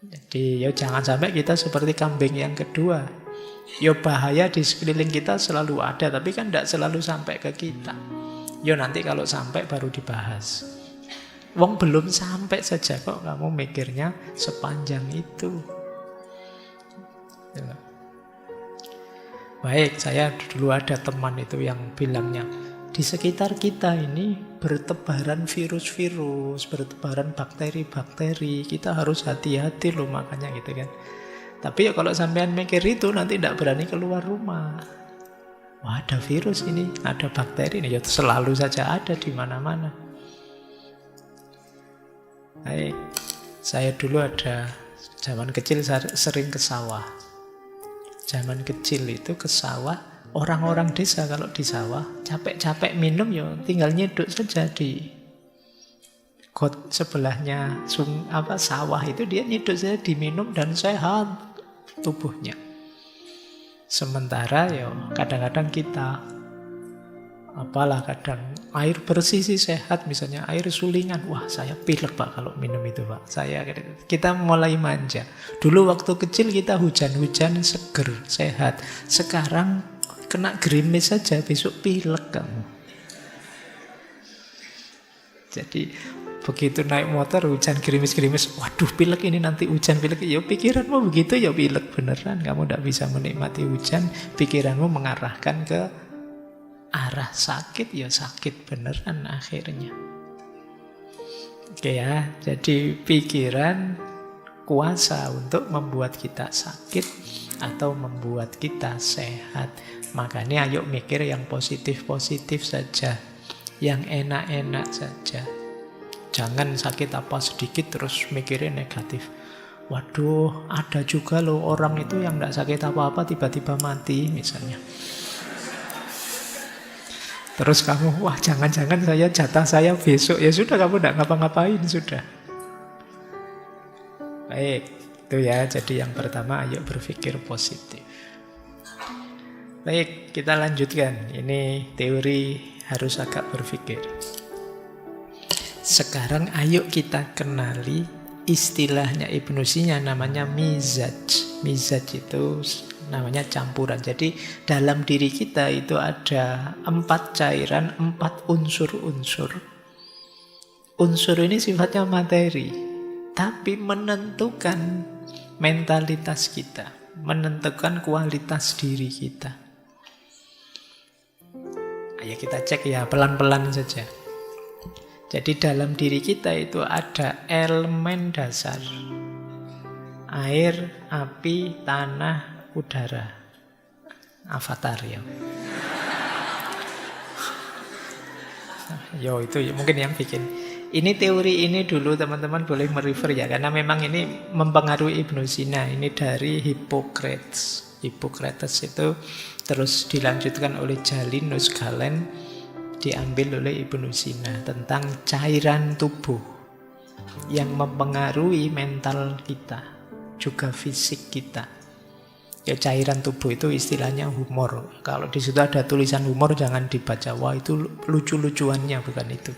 Jadi ya jangan sampai kita seperti kambing yang kedua. Ya bahaya di sekeliling kita selalu ada, tapi kan tidak selalu sampai ke kita. Ya nanti kalau sampai baru dibahas. Wong belum sampai saja kok kamu mikirnya sepanjang itu. Baik, saya dulu ada teman itu yang bilangnya, di sekitar kita ini bertebaran virus-virus, bertebaran bakteri-bakteri, kita harus hati-hati loh, makanya gitu kan. Tapi ya kalau sampean mikir itu nanti tidak berani keluar rumah. Wah, ada virus ini, ada bakteri ini, ya selalu saja ada di mana-mana. Baik, saya dulu ada zaman kecil sering ke sawah. Zaman kecil itu ke sawah, orang-orang desa kalau di sawah capek-capek minum ya tinggal nyeduk saja di got sebelahnya sawah itu, dia nyeduk saja diminum dan sehat tubuhnya. Sementara ya kadang-kadang kita kadang air bersih sih sehat, misalnya air sulingan, wah saya pilek Pak kalau minum itu Pak. Kita mulai manja. Dulu waktu kecil kita hujan-hujan seger, sehat. Sekarang kena gerimis saja besok pilek kamu. Jadi begitu naik motor hujan gerimis-gerimis, waduh pilek ini nanti hujan pilek. Ya pikiranmu begitu ya pilek beneran. Kamu tidak bisa menikmati hujan, pikiranmu mengarahkan ke arah sakit, ya sakit beneran akhirnya. Oke ya, jadi pikiran kuasa untuk membuat kita sakit atau membuat kita sehat. Makanya ayo mikir yang positif-positif saja, yang enak-enak saja. Jangan sakit apa sedikit terus mikirnya negatif. Waduh, ada juga loh orang itu yang tidak sakit apa-apa tiba-tiba mati misalnya. Terus kamu, wah jangan-jangan jatah saya besok. Ya sudah, kamu tidak ngapa-ngapain, sudah. Baik, itu ya. Jadi yang pertama, ayo berpikir positif. Baik, kita lanjutkan. Ini teori harus agak berpikir. Sekarang ayo kita kenali istilahnya Ibnu Sina, namanya mizaj. Mizaj itu namanya campuran. Jadi dalam diri kita itu ada 4 cairan, 4 unsur-unsur. Unsur ini sifatnya materi, tapi menentukan mentalitas kita, menentukan kualitas diri kita. Ayo kita cek ya, pelan-pelan saja. Jadi dalam diri kita itu ada elemen dasar. Air, api, tanah, udara. Avatar ya. Yo itu mungkin yang bikin. Ini teori ini dulu teman-teman boleh merefer ya. Karena memang ini mempengaruhi Ibnu Sina. Ini dari Hippocrates. Hippocrates itu terus dilanjutkan oleh Jalinus Galen, diambil oleh Ibnu Sina tentang cairan tubuh yang mempengaruhi mental kita, juga fisik kita. Ya cairan tubuh itu istilahnya humor. Kalau di situ ada tulisan humor jangan dibaca, wah itu lucu-lucuannya, bukan itu.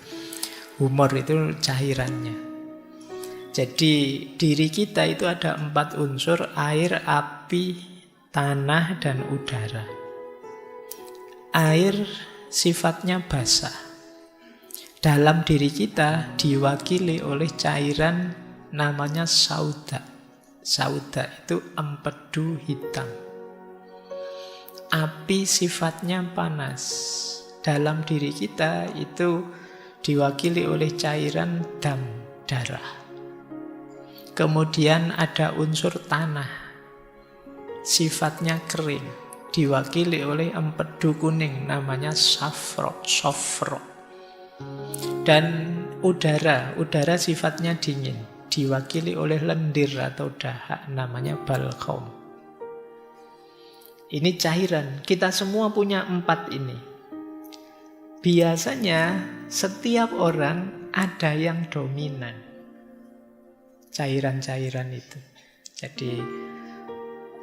Humor itu cairannya. Jadi diri kita itu ada 4 unsur, air, api, tanah, dan udara. Air sifatnya basah. Dalam diri kita diwakili oleh cairan namanya sauda. Sauda itu empedu hitam. Api sifatnya panas. Dalam diri kita itu diwakili oleh cairan dam, darah. Kemudian ada unsur tanah. Sifatnya kering, diwakili oleh empedu kuning namanya safro. Dan udara sifatnya dingin, diwakili oleh lendir atau dahak namanya balghaum. Ini cairan, kita semua punya 4 ini. Biasanya setiap orang ada yang dominan cairan-cairan itu. Jadi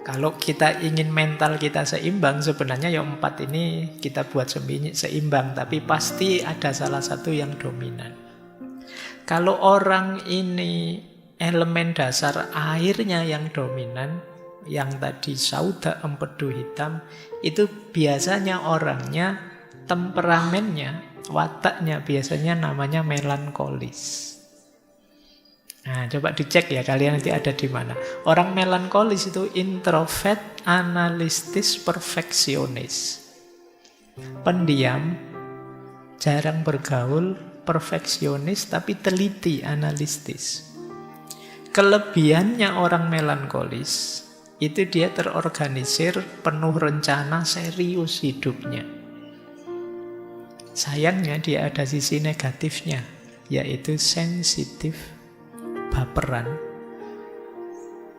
kalau kita ingin mental kita seimbang, sebenarnya yang 4 ini kita buat seimbang, tapi pasti ada salah satu yang dominan. Kalau orang ini elemen dasar airnya yang dominan, yang tadi sauda empedu hitam, itu biasanya orangnya, temperamennya, wataknya biasanya namanya melankolis. Nah, coba dicek ya kalian nanti ada di mana. Orang melankolis itu introvert, analistis, perfeksionis. Pendiam, jarang bergaul, perfeksionis, tapi teliti, analistis. Kelebihannya orang melankolis itu dia terorganisir, penuh rencana, serius hidupnya. Sayangnya dia ada sisi negatifnya, yaitu sensitif, baperan,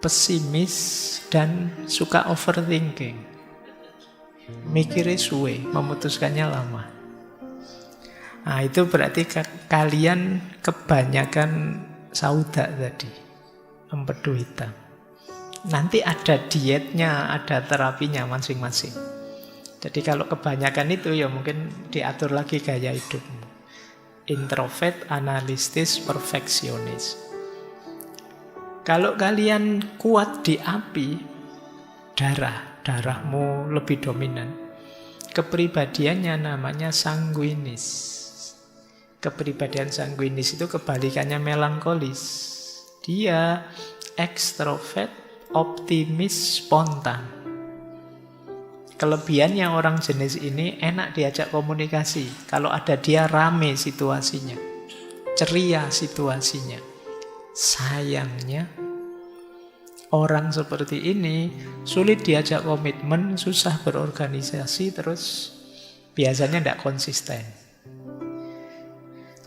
pesimis, dan suka overthinking. Mikirnya suwe, memutuskannya lama. Nah itu berarti kalian kebanyakan sauda tadi, empedu hitam. Nanti ada dietnya, ada terapinya masing-masing. Jadi kalau kebanyakan itu ya mungkin diatur lagi gaya hidupmu. Introvert, analistis, perfeksionis. Kalau kalian kuat di api, darahmu lebih dominan. Kepribadiannya namanya sanguinis. Kepribadian sanguinis itu kebalikannya melankolis. Dia ekstrovert, optimis, spontan. Kelebihannya orang jenis ini enak diajak komunikasi. Kalau ada dia rame situasinya, ceria situasinya. Sayangnya orang seperti ini sulit diajak komitmen, susah berorganisasi, terus biasanya tidak konsisten.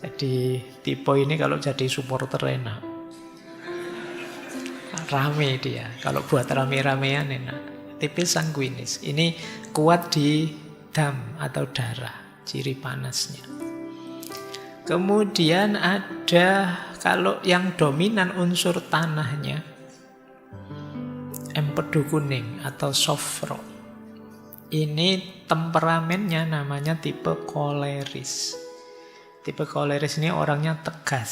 Jadi tipe ini kalau jadi supporter enak, rame dia. Kalau buat rame-ramean enak. Tipe sanguinis ini kuat di dam atau darah, ciri panasnya. Kemudian ada kalau yang dominan unsur tanahnya, empedu kuning atau sofro. Ini temperamennya namanya tipe koleris. Tipe koleris ini orangnya tegas,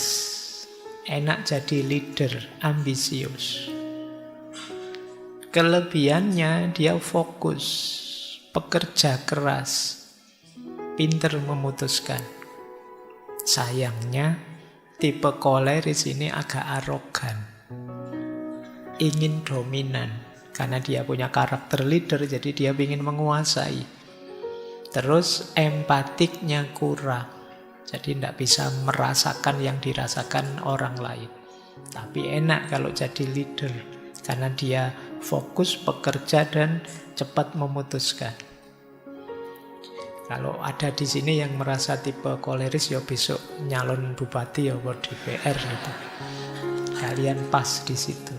enak jadi leader, ambisius. Kelebihannya dia fokus, pekerja keras, pinter memutuskan. Sayangnya tipe koleris ini agak arogan, ingin dominan. Karena dia punya karakter leader, jadi dia ingin menguasai. Terus empatiknya kurang. Jadi tidak bisa merasakan yang dirasakan orang lain. Tapi enak kalau jadi leader. Karena dia fokus, bekerja, dan cepat memutuskan. Kalau ada di sini yang merasa tipe koleris, ya besok nyalon bupati ya buat DPR gitu. Kalian pas di situ.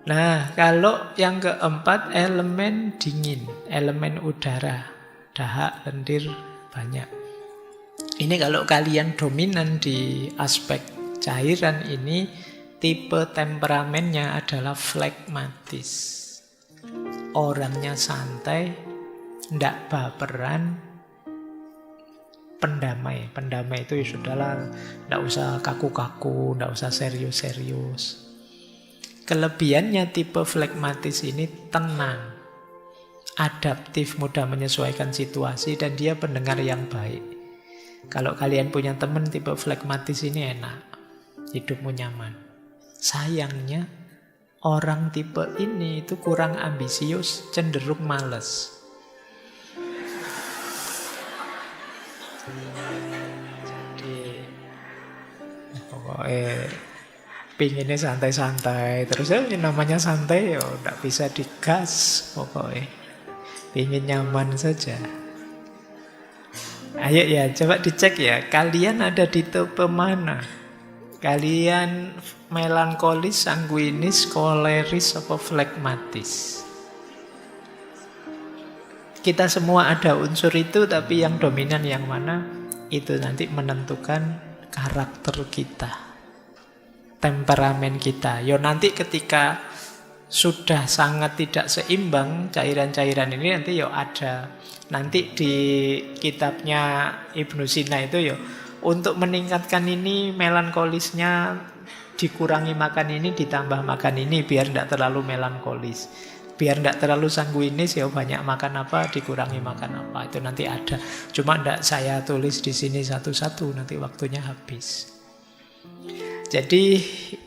Nah, kalau yang keempat, elemen dingin, elemen udara, dahak, lendir, banyak. Ini kalau kalian dominan di aspek cairan ini, tipe temperamennya adalah flegmatis. Orangnya santai, ndak baperan, pendamai. Pendamai itu ya sudahlah, ndak usah kaku-kaku, ndak usah serius-serius. Kelebihannya tipe flegmatis ini tenang, adaptif, mudah menyesuaikan situasi, dan dia pendengar yang baik. Kalau kalian punya teman tipe flegmatis ini enak, hidupmu nyaman. Sayangnya, orang tipe ini itu kurang ambisius, cenderung malas. Jadi, pokoknya pinginnya santai-santai. Terus ya namanya santai ya udah bisa digas pokoknya. Pingin nyaman saja. Ayo ya, coba dicek ya. Kalian ada di tipe mana? Kalian melankolis, sanguinis, koleris, apa flegmatis? Kita semua ada unsur itu, tapi yang dominan yang mana? Itu nanti menentukan karakter kita, temperamen kita. Yo nanti ketika sudah sangat tidak seimbang cairan-cairan ini, nanti yo ada. Nanti di kitabnya Ibnu Sina itu yo, untuk meningkatkan ini melankolisnya dikurangi makan ini, ditambah makan ini biar tidak terlalu melankolis. Biar tidak terlalu sanguinis ya banyak makan apa, dikurangi makan apa. Itu nanti ada. Cuma tidak saya tulis di sini satu-satu, nanti waktunya habis. Jadi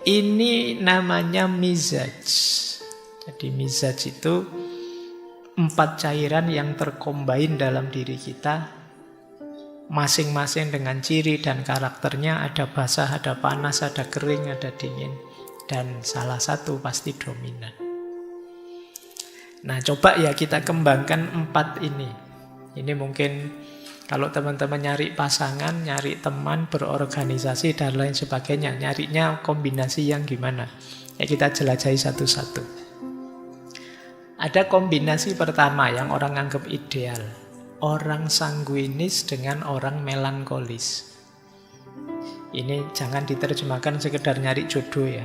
ini namanya mizaj. Jadi mizaj itu 4 cairan yang terkombain dalam diri kita, masing-masing dengan ciri dan karakternya. Ada basah, ada panas, ada kering, ada dingin, dan salah satu pasti dominan. Nah, coba ya kita kembangkan 4 ini. Ini mungkin kalau teman-teman nyari pasangan, nyari teman, berorganisasi, dan lain sebagainya, nyarinya kombinasi yang gimana? Ya kita jelajahi satu-satu. Ada kombinasi pertama yang orang anggap ideal. Orang sanguinis dengan orang melankolis. Ini jangan diterjemahkan sekedar nyari jodoh ya.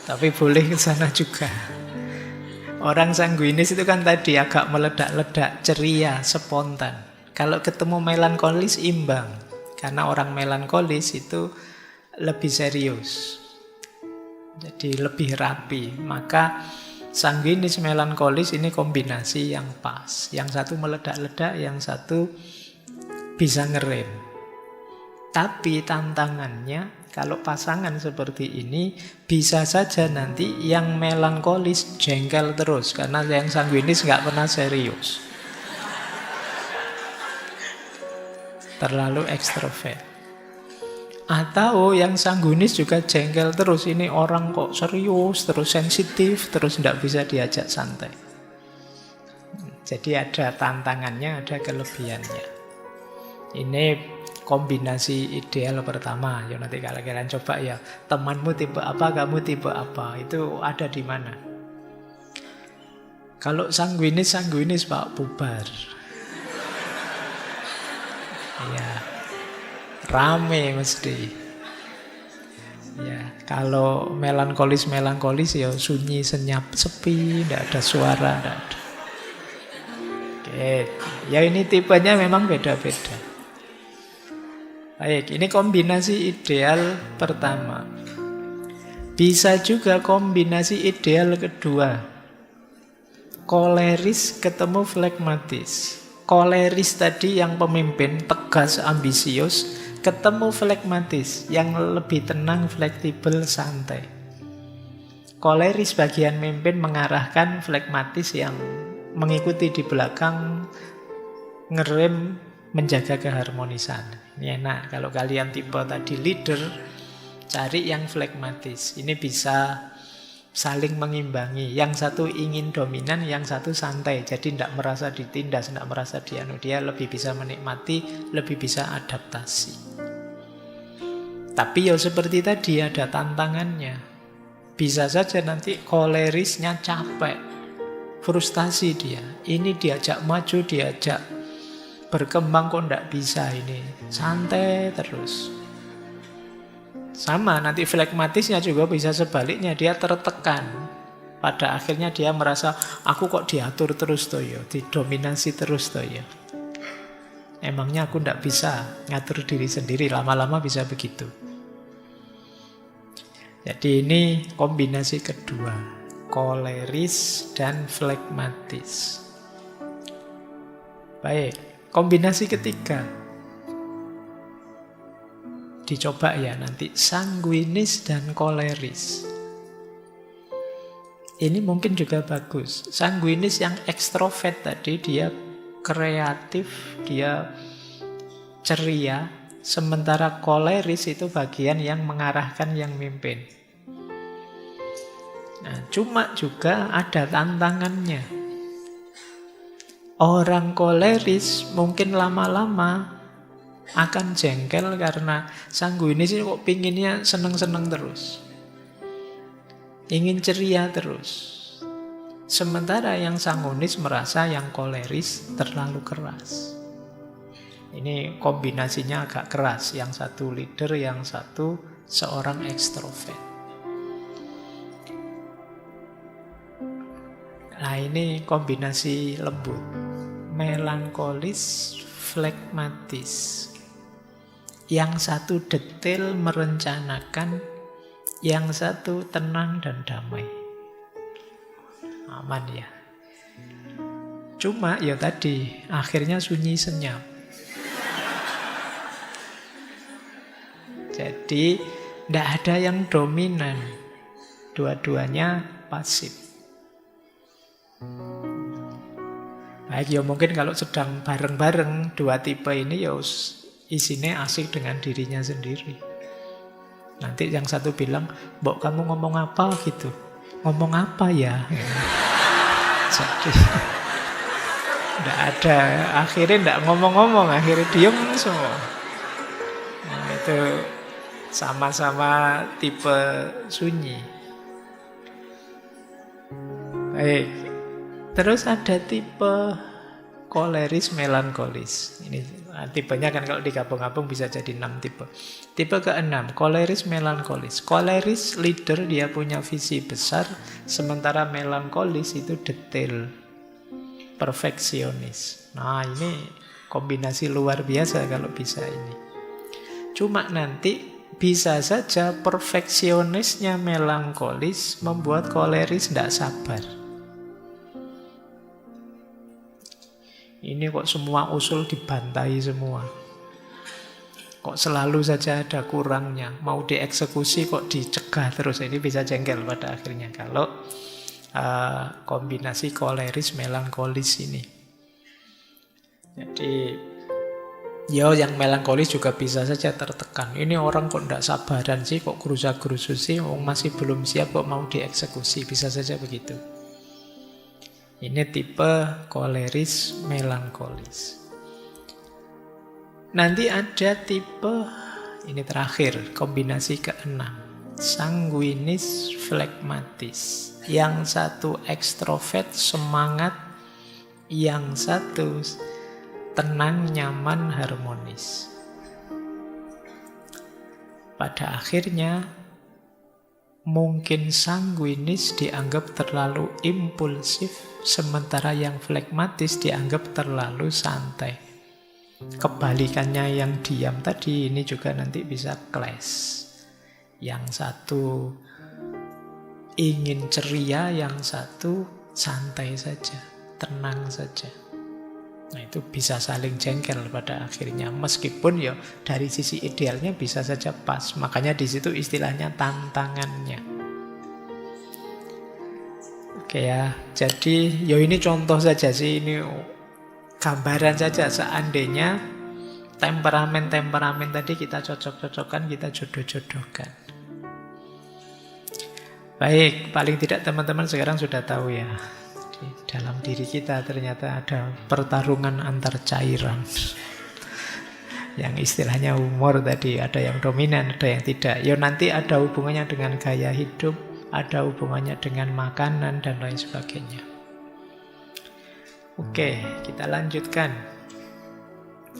Tapi boleh ke sana juga. Orang sanguinis itu kan tadi agak meledak-ledak, ceria, spontan. Kalau ketemu melankolis imbang. Karena orang melankolis itu lebih serius. Jadi lebih rapi. Maka sanguinis melankolis ini kombinasi yang pas. Yang satu meledak-ledak, yang satu bisa ngerem. Tapi tantangannya, kalau pasangan seperti ini, bisa saja nanti yang melankolis jengkel terus. Karena yang sanguinis nggak pernah serius. Terlalu ekstrovert. Atau yang sanguinis juga jengkel terus. Ini orang kok serius, terus sensitif, terus nggak bisa diajak santai. Jadi ada tantangannya, ada kelebihannya. Ini kombinasi ideal pertama. Ya nanti kalau kalian coba ya, temanmu tipe apa, kamu tipe apa, itu ada di mana. Kalau sanguinis Pak, bubar. Ya, rame mesti. Ya, kalau melankolis ya sunyi, senyap, sepi, tidak ada suara, tidak ada. Oke, ya ini tipenya memang beda-beda. Baik, ini kombinasi ideal pertama. Bisa juga kombinasi ideal kedua. Koleris ketemu flegmatis. Koleris tadi yang pemimpin, tegas, ambisius, ketemu flegmatis, yang lebih tenang, fleksibel, santai. Koleris bagian mimpin mengarahkan, flegmatis yang mengikuti di belakang, ngerem, menjaga keharmonisan. Ini enak. Kalau kalian tipe tadi leader, cari yang flekmatis. Ini bisa saling mengimbangi. Yang satu ingin dominan, yang satu santai. Jadi tidak merasa ditindas, tidak merasa dianu. Dia lebih bisa menikmati, lebih bisa adaptasi. Tapi ya seperti tadi ada tantangannya. Bisa saja nanti kolerisnya capek, frustasi dia. Ini diajak maju, diajak berkembang kok tidak bisa ini. Santai terus. Sama, nanti flekmatisnya juga bisa sebaliknya. Dia tertekan. Pada akhirnya dia merasa, aku kok diatur terus toh ya, didominasi terus toh ya. Emangnya aku tidak bisa ngatur diri sendiri, lama-lama bisa begitu. Jadi ini kombinasi kedua, koleris dan flekmatis. Baik, kombinasi ketiga. Dicoba ya nanti, sanguinis dan koleris. Ini mungkin juga bagus. Sanguinis yang ekstrovert tadi, dia kreatif, dia ceria. Sementara koleris itu bagian yang mengarahkan, yang mimpin. Nah, cuma juga ada tantangannya. Orang koleris mungkin lama-lama akan jengkel karena sanguinis ini kok pinginnya seneng-seneng terus. Ingin ceria terus. Sementara yang sanguinis merasa yang koleris terlalu keras. Ini kombinasinya agak keras. Yang satu leader, yang satu seorang ekstrovert. Nah ini kombinasi lembut. Melankolis, flekmatis. Yang satu detail merencanakan, yang satu tenang dan damai. Aman ya. Cuma ya tadi, akhirnya sunyi senyap. Jadi tidak ada yang dominan. Dua-duanya pasif. Baik, ya mungkin kalau sedang bareng-bareng dua tipe ini ya isinya asik dengan dirinya sendiri. Nanti yang satu bilang, "Mbok kamu ngomong apa?" gitu. "Ngomong apa ya?" Jadi tidak ada, akhirnya tidak ngomong-ngomong, akhirnya diem semua. Nah, itu sama-sama tipe sunyi. Baik. Terus ada tipe koleris melankolis. Ini tipenya kan kalau digabung-gabung bisa jadi 6 tipe. Tipe ke-6, koleris melankolis. Koleris leader, dia punya visi besar, sementara melankolis itu detail, perfeksionis. Nah, ini kombinasi luar biasa kalau bisa ini. Cuma nanti bisa saja perfeksionisnya melankolis membuat koleris tidak sabar. Ini kok semua usul dibantai semua. Kok selalu saja ada kurangnya. Mau dieksekusi kok dicegah terus. Ini bisa jengkel pada akhirnya kalau kombinasi koleris melankolis ini. Jadi yang melankolis juga bisa saja tertekan. Ini orang kok tidak sabaran sih, kok gerusa-gerusu sih, masih belum siap kok mau dieksekusi. Bisa saja begitu. Ini tipe koleris melankolis. Nanti ada tipe, ini terakhir, kombinasi ke-6. Sanguinis flekmatis. Yang satu ekstrovert, semangat. Yang satu tenang, nyaman, harmonis. Pada akhirnya, mungkin sanguinis dianggap terlalu impulsif, sementara yang flekmatis dianggap terlalu santai. Kebalikannya yang diam tadi, ini juga nanti bisa clash. Yang satu ingin ceria, yang satu santai saja, tenang saja. Nah, itu bisa saling jengkel pada akhirnya. Meskipun ya dari sisi idealnya bisa saja pas. Makanya di situ istilahnya tantangannya. Oke ya, jadi ya ini contoh saja sih, ini gambaran saja. Seandainya temperamen-temperamen tadi kita cocok-cocokkan, kita jodoh-jodohkan. Baik, paling tidak teman-teman sekarang sudah tahu ya, di dalam diri kita ternyata ada pertarungan antar cairan. Yang istilahnya humor tadi, ada yang dominan, ada yang tidak. Ya nanti ada hubungannya dengan gaya hidup, ada hubungannya dengan makanan, dan lain sebagainya. Oke, kita lanjutkan.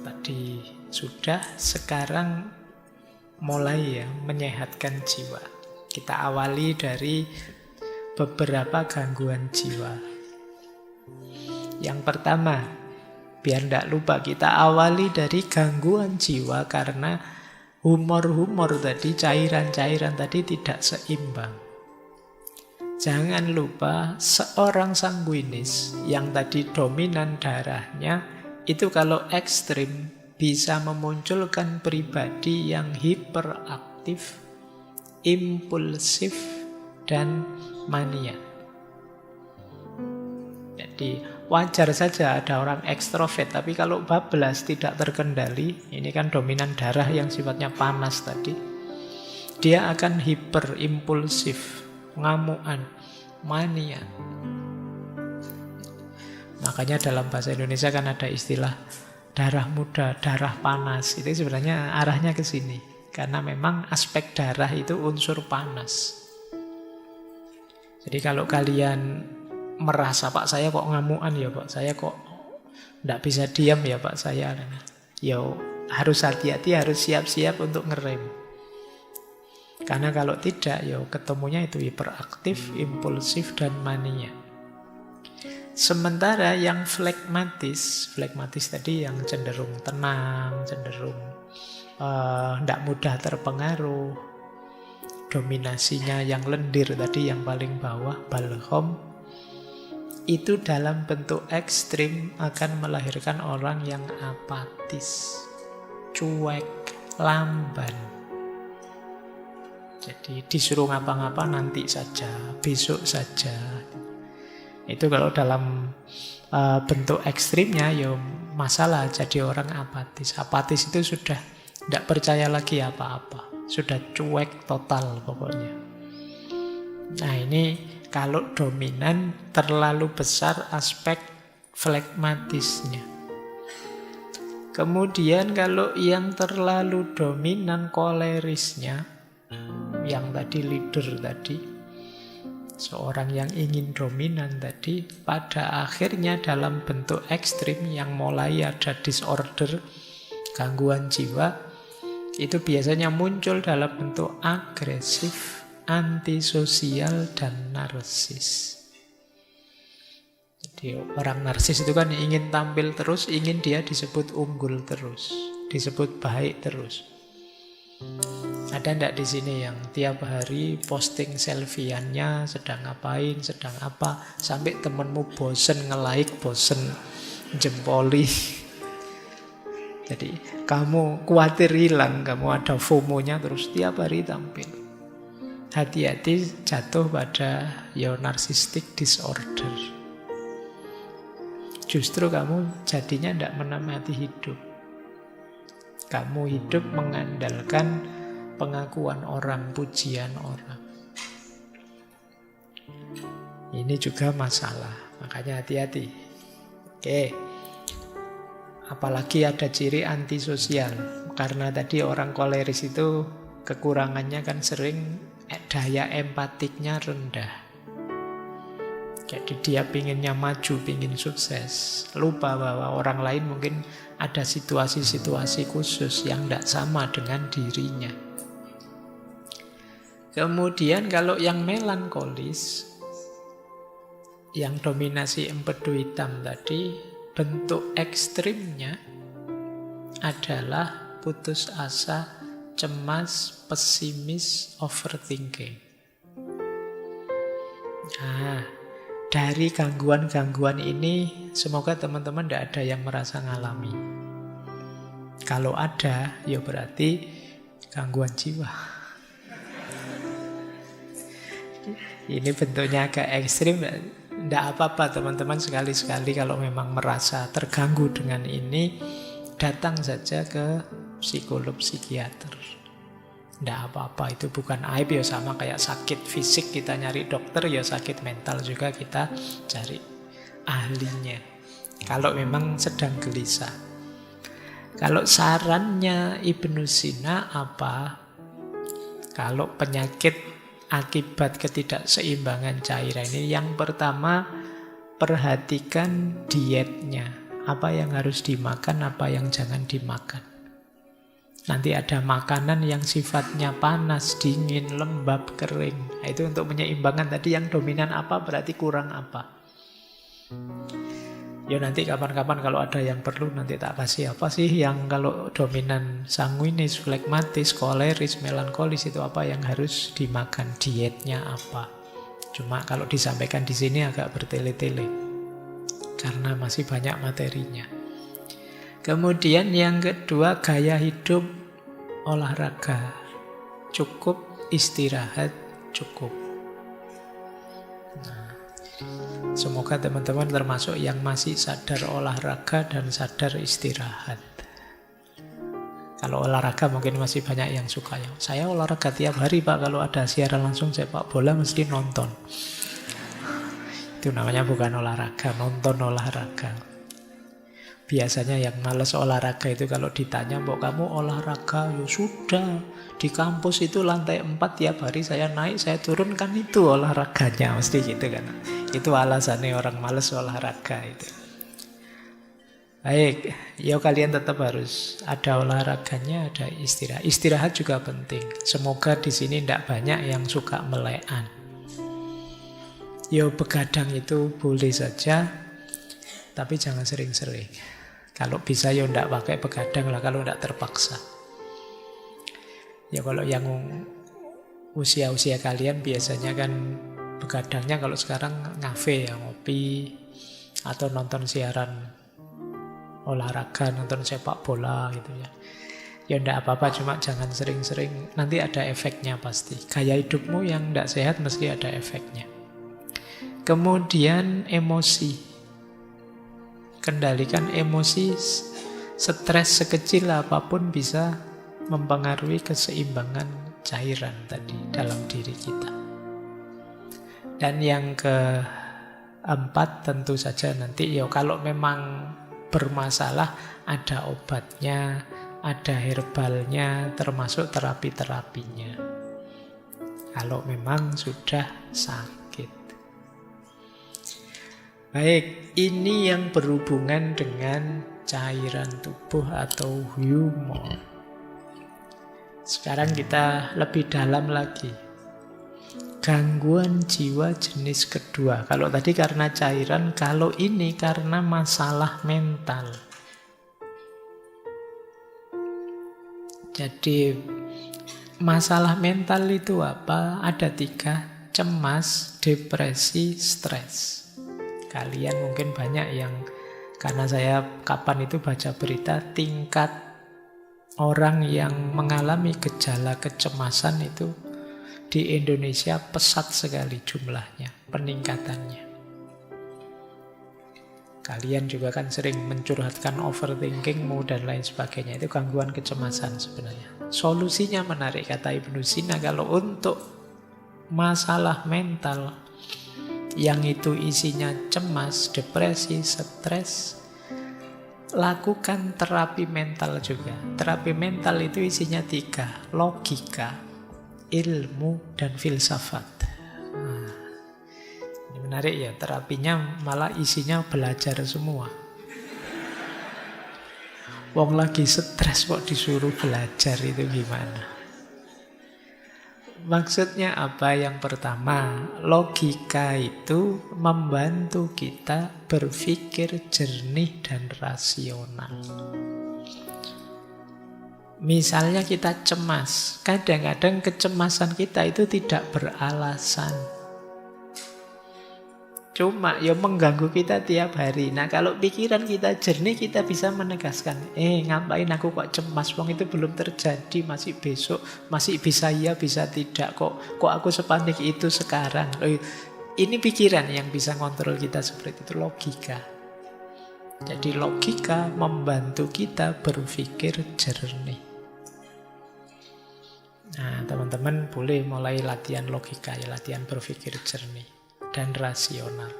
Tadi sudah, sekarang mulai ya menyehatkan jiwa. Kita awali dari beberapa gangguan jiwa. Yang pertama, biar tidak lupa, kita awali dari gangguan jiwa karena humor-humor tadi, cairan-cairan tadi tidak seimbang. Jangan lupa seorang sanguinis yang tadi dominan darahnya itu kalau ekstrim bisa memunculkan pribadi yang hiperaktif, impulsif, dan mania. Jadi wajar saja ada orang ekstrovert, tapi kalau bablas tidak terkendali, ini kan dominan darah yang sifatnya panas tadi, dia akan hiper, impulsif, ngamuan, mania. Makanya dalam bahasa Indonesia kan ada istilah darah muda, darah panas. Itu sebenarnya arahnya ke sini. Karena memang aspek darah itu unsur panas. Jadi kalau kalian merasa, Pak saya kok ngamuan ya Pak, saya kok tidak bisa diam ya Pak saya, ya harus hati-hati, harus siap-siap untuk ngerem. Karena kalau tidak, ya ketemunya itu hiperaktif, impulsif, dan mania. Sementara yang flegmatis tadi yang cenderung tenang, cenderung tidak mudah terpengaruh, dominasinya yang lendir tadi, yang paling bawah, balhom, itu dalam bentuk ekstrim akan melahirkan orang yang apatis, cuek, lamban. Jadi disuruh ngapa-ngapa nanti saja, besok saja. Itu kalau dalam bentuk ekstrimnya ya masalah, jadi orang apatis. Apatis itu sudah tidak percaya lagi apa-apa, sudah cuek total pokoknya. Nah ini kalau dominan terlalu besar aspek flegmatisnya. Kemudian kalau yang terlalu dominan kolerisnya, yang tadi leader tadi, seorang yang ingin dominan tadi, pada akhirnya dalam bentuk ekstrim yang mulai ada disorder, gangguan jiwa, itu biasanya muncul dalam bentuk agresif, antisosial, dan narsis. Jadi orang narsis itu kan ingin tampil terus, ingin dia disebut unggul terus, disebut baik terus. Ada ndak di sini yang tiap hari posting selfie-annya sedang ngapain, sedang apa, sampai temenmu bosen nge-like, bosen jempoli. Jadi kamu khawatir hilang, kamu ada FOMO-nya terus tiap hari tampil. Hati-hati jatuh pada your narcissistic disorder. Justru kamu jadinya tidak menikmati hidup. Kamu hidup mengandalkan pengakuan orang, pujian orang. Ini juga masalah, makanya hati-hati. Oke. Apalagi ada ciri antisosial. Karena tadi orang koleris itu kekurangannya kan sering daya empatiknya rendah. Jadi dia pinginnya maju, pingin sukses. Lupa bahwa orang lain mungkin ada situasi-situasi khusus yang tidak sama dengan dirinya. Kemudian kalau yang melankolis, yang dominasi empedu hitam tadi, bentuk ekstrimnya adalah putus asa, cemas, pesimis, overthinking. Nah, dari gangguan-gangguan ini semoga teman-teman tidak ada yang merasa ngalami. Kalau ada, ya berarti gangguan jiwa. Ini bentuknya agak ekstrim. Tidak apa-apa teman-teman, sekali-sekali kalau memang merasa terganggu dengan ini, datang saja ke psikolog, psikiater. Tidak apa-apa, itu bukan aib ya, sama kayak sakit fisik kita nyari dokter, ya sakit mental juga kita cari ahlinya. Kalau memang sedang gelisah. Kalau sarannya Ibnu Sina apa? Kalau penyakit akibat ketidakseimbangan cairan ini, yang pertama perhatikan dietnya. Apa yang harus dimakan, apa yang jangan dimakan. Nanti ada makanan yang sifatnya panas, dingin, lembab, kering. Nah, itu untuk menyeimbangkan tadi yang dominan apa, berarti kurang apa. Ya nanti kapan-kapan kalau ada yang perlu nanti tak kasih apa sih yang kalau dominan sanguinis, flegmatis, koleris, melankolis itu apa yang harus dimakan, dietnya apa. Cuma kalau disampaikan di sini agak bertele-tele karena masih banyak materinya. Kemudian yang kedua, gaya hidup, olahraga cukup, istirahat cukup. Semoga teman-teman termasuk yang masih sadar olahraga dan sadar istirahat. Kalau olahraga mungkin masih banyak yang suka ya. Saya olahraga tiap hari Pak, kalau ada siaran langsung sepak bola mesti nonton. Itu namanya bukan olahraga, nonton olahraga. Biasanya yang males olahraga itu kalau ditanya, "Mbok kamu olahraga?" Ya sudah, di kampus itu lantai 4 tiap hari saya naik, saya turun, kan itu olahraganya, mesti gitu kan. Itu alasannya orang males olahraga itu. Baik, ya kalian tetap harus ada olahraganya, ada istirahat. Istirahat juga penting. Semoga di sini tidak banyak yang suka melekan. Ya begadang itu boleh saja, tapi jangan sering-sering. Kalau bisa ya tidak pakai begadang lah, kalau tidak terpaksa. Ya kalau yang usia-usia kalian biasanya kan begadangnya kalau sekarang ngafe ya, ngopi, atau nonton siaran olahraga, nonton sepak bola gitu ya. Ya tidak apa-apa, cuma jangan sering-sering, nanti ada efeknya pasti. Gaya hidupmu yang tidak sehat mesti ada efeknya. Kemudian emosi. Kendalikan emosi, stres sekecil apapun bisa mempengaruhi keseimbangan cairan tadi dalam diri kita. Dan yang keempat tentu saja nanti ya kalau memang bermasalah ada obatnya, ada herbalnya, termasuk terapi-terapinya. Kalau memang sudah sakit. Baik, ini yang berhubungan dengan cairan tubuh atau humor. Sekarang kita lebih dalam lagi. Gangguan jiwa jenis kedua. Kalau tadi karena cairan, kalau ini karena masalah mental. Jadi masalah mental itu apa? Ada 3, cemas, depresi, stres. Kalian mungkin banyak yang, karena saya kapan itu baca berita, tingkat orang yang mengalami gejala kecemasan itu di Indonesia pesat sekali jumlahnya, peningkatannya. Kalian juga kan sering mencurhatkan overthinkingmu dan lain sebagainya. Itu gangguan kecemasan sebenarnya. Solusinya menarik, kata Ibnu Sina, kalau untuk masalah mental yang itu isinya cemas, depresi, stres, lakukan terapi mental juga. Terapi mental itu isinya 3, logika, ilmu, dan filsafat. Ini menarik ya, terapinya malah isinya belajar semua. Wong lagi stres kok disuruh belajar, itu gimana? Maksudnya apa? Yang pertama, logika itu membantu kita berpikir jernih dan rasional. Misalnya kita cemas, kadang-kadang kecemasan kita itu tidak beralasan. Cuma ya mengganggu kita tiap hari. Nah kalau pikiran kita jernih, kita bisa menegaskan, ngapain aku kok cemas, wong itu belum terjadi, masih besok, masih bisa ya, bisa tidak, kok aku sepanik itu sekarang. Ini pikiran yang bisa ngontrol kita seperti itu, logika. Jadi logika membantu kita berpikir jernih. Nah teman-teman boleh mulai latihan logika, ya, latihan berpikir jernih dan rasional.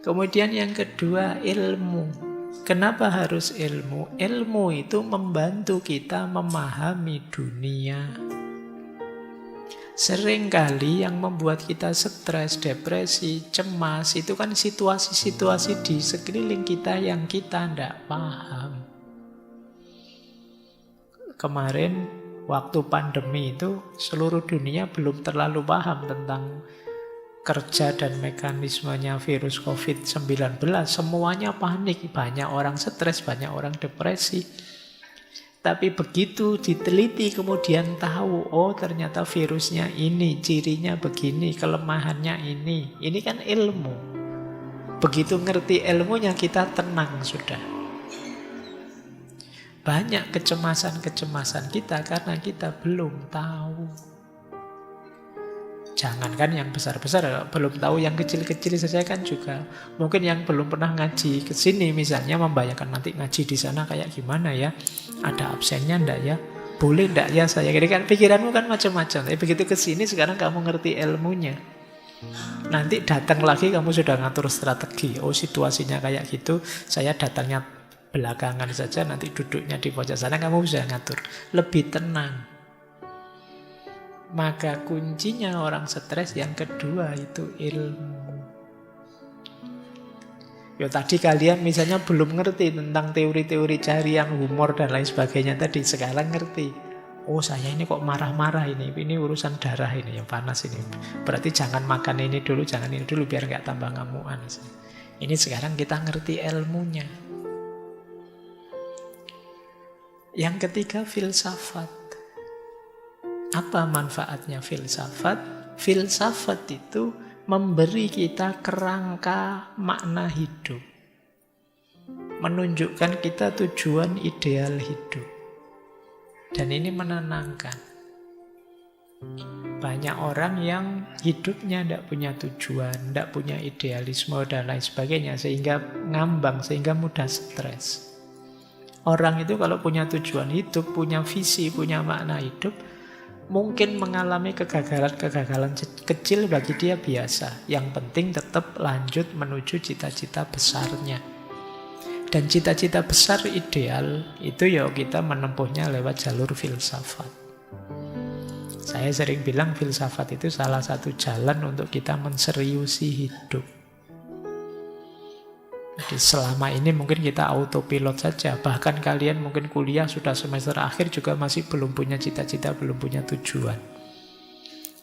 Kemudian yang kedua, ilmu. Kenapa harus ilmu? Ilmu itu membantu kita memahami dunia. Seringkali yang membuat kita stres, depresi, cemas, itu kan situasi-situasi di sekeliling kita yang kita tidak paham. Kemarin waktu pandemi itu seluruh dunia belum terlalu paham tentang kerja dan mekanismenya virus COVID-19. Semuanya panik, banyak orang stres, banyak orang depresi. Tapi begitu diteliti kemudian tahu, oh ternyata virusnya ini, cirinya begini, kelemahannya ini. Ini kan ilmu. Begitu ngerti ilmunya kita tenang sudah. Banyak kecemasan-kecemasan kita karena kita belum tahu. Jangankan yang besar-besar, belum tahu yang kecil-kecil saja kan juga. Mungkin yang belum pernah ngaji ke sini misalnya membayangkan nanti ngaji di sana kayak gimana ya. Ada absennya enggak ya? Boleh enggak ya saya? Jadi kan pikiranmu kan macam-macam. Tapi begitu ke sini sekarang kamu ngerti ilmunya. Nanti datang lagi kamu sudah ngatur strategi. Oh situasinya kayak gitu, saya datangnya belakangan saja, nanti duduknya di pojok sana, kamu bisa ngatur. Lebih tenang. Maka kuncinya orang stres yang kedua itu ilmu. Ya tadi kalian misalnya belum ngerti tentang teori-teori cari yang humor dan lain sebagainya tadi, sekarang ngerti. Oh saya ini kok marah-marah ini urusan darah ini yang panas ini. Berarti jangan makan ini dulu, jangan ini dulu biar nggak tambah ngamuan. Ini sekarang kita ngerti ilmunya. Yang ketiga filsafat. Apa manfaatnya filsafat? Filsafat itu memberi kita kerangka makna hidup. Menunjukkan kita tujuan ideal hidup. Dan ini menenangkan. Banyak orang yang hidupnya tidak punya tujuan, tidak punya idealisme dan lain sebagainya. Sehingga ngambang, sehingga mudah stres. Orang itu kalau punya tujuan hidup, punya visi, punya makna hidup, mungkin mengalami kegagalan-kegagalan kecil bagi dia biasa. Yang penting tetap lanjut menuju cita-cita besarnya. Dan cita-cita besar ideal itu ya kita menempuhnya lewat jalur filsafat. Saya sering bilang filsafat itu salah satu jalan untuk kita menseriusi hidup. Jadi selama ini mungkin kita autopilot saja. Bahkan kalian mungkin kuliah sudah semester akhir juga masih belum punya cita-cita, belum punya tujuan.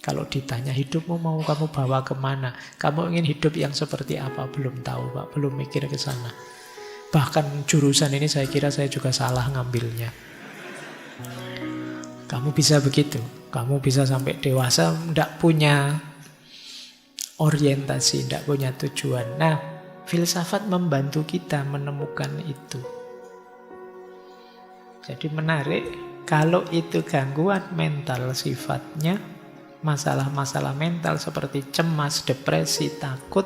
Kalau ditanya hidupmu mau kamu bawa kemana? Kamu ingin hidup yang seperti apa? Belum tahu Pak, belum mikir ke sana. Bahkan jurusan ini saya kira saya juga salah ngambilnya. Kamu bisa begitu. Kamu bisa sampai dewasa tidak punya orientasi, tidak punya tujuan. Nah, filsafat membantu kita menemukan itu. Jadi menarik, kalau itu gangguan mental sifatnya, masalah-masalah mental seperti cemas, depresi, takut,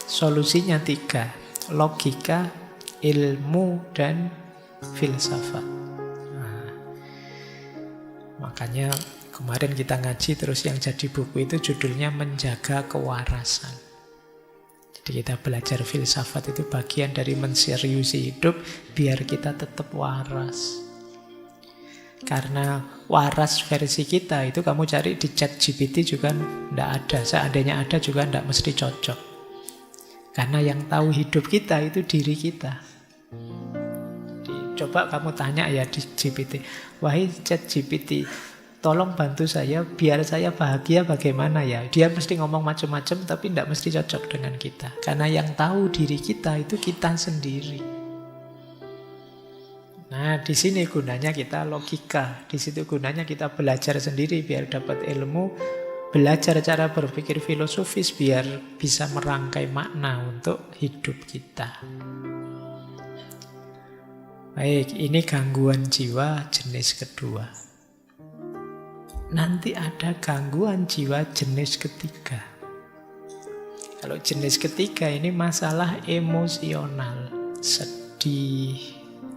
solusinya 3. Logika, ilmu, dan filsafat. Nah, makanya kemarin kita ngaji terus yang jadi buku itu judulnya Menjaga Kewarasan. Jadi kita belajar filsafat itu bagian dari menseriusi hidup biar kita tetap waras. Karena waras versi kita itu kamu cari di ChatGPT juga tidak ada. Seandainya ada juga tidak mesti cocok. Karena yang tahu hidup kita itu diri kita. Coba kamu tanya ya di GPT. Wahai ChatGPT, tolong bantu saya biar saya bahagia bagaimana ya. Dia mesti ngomong macam-macam tapi tidak mesti cocok dengan kita. Karena yang tahu diri kita itu kita sendiri. Nah, di sini gunanya kita logika. Di situ gunanya kita belajar sendiri biar dapat ilmu. belajar cara berpikir filosofis biar bisa merangkai makna untuk hidup kita. Baik, ini gangguan jiwa jenis kedua. Nanti ada gangguan jiwa jenis ketiga. Kalau jenis ketiga ini masalah emosional, sedih,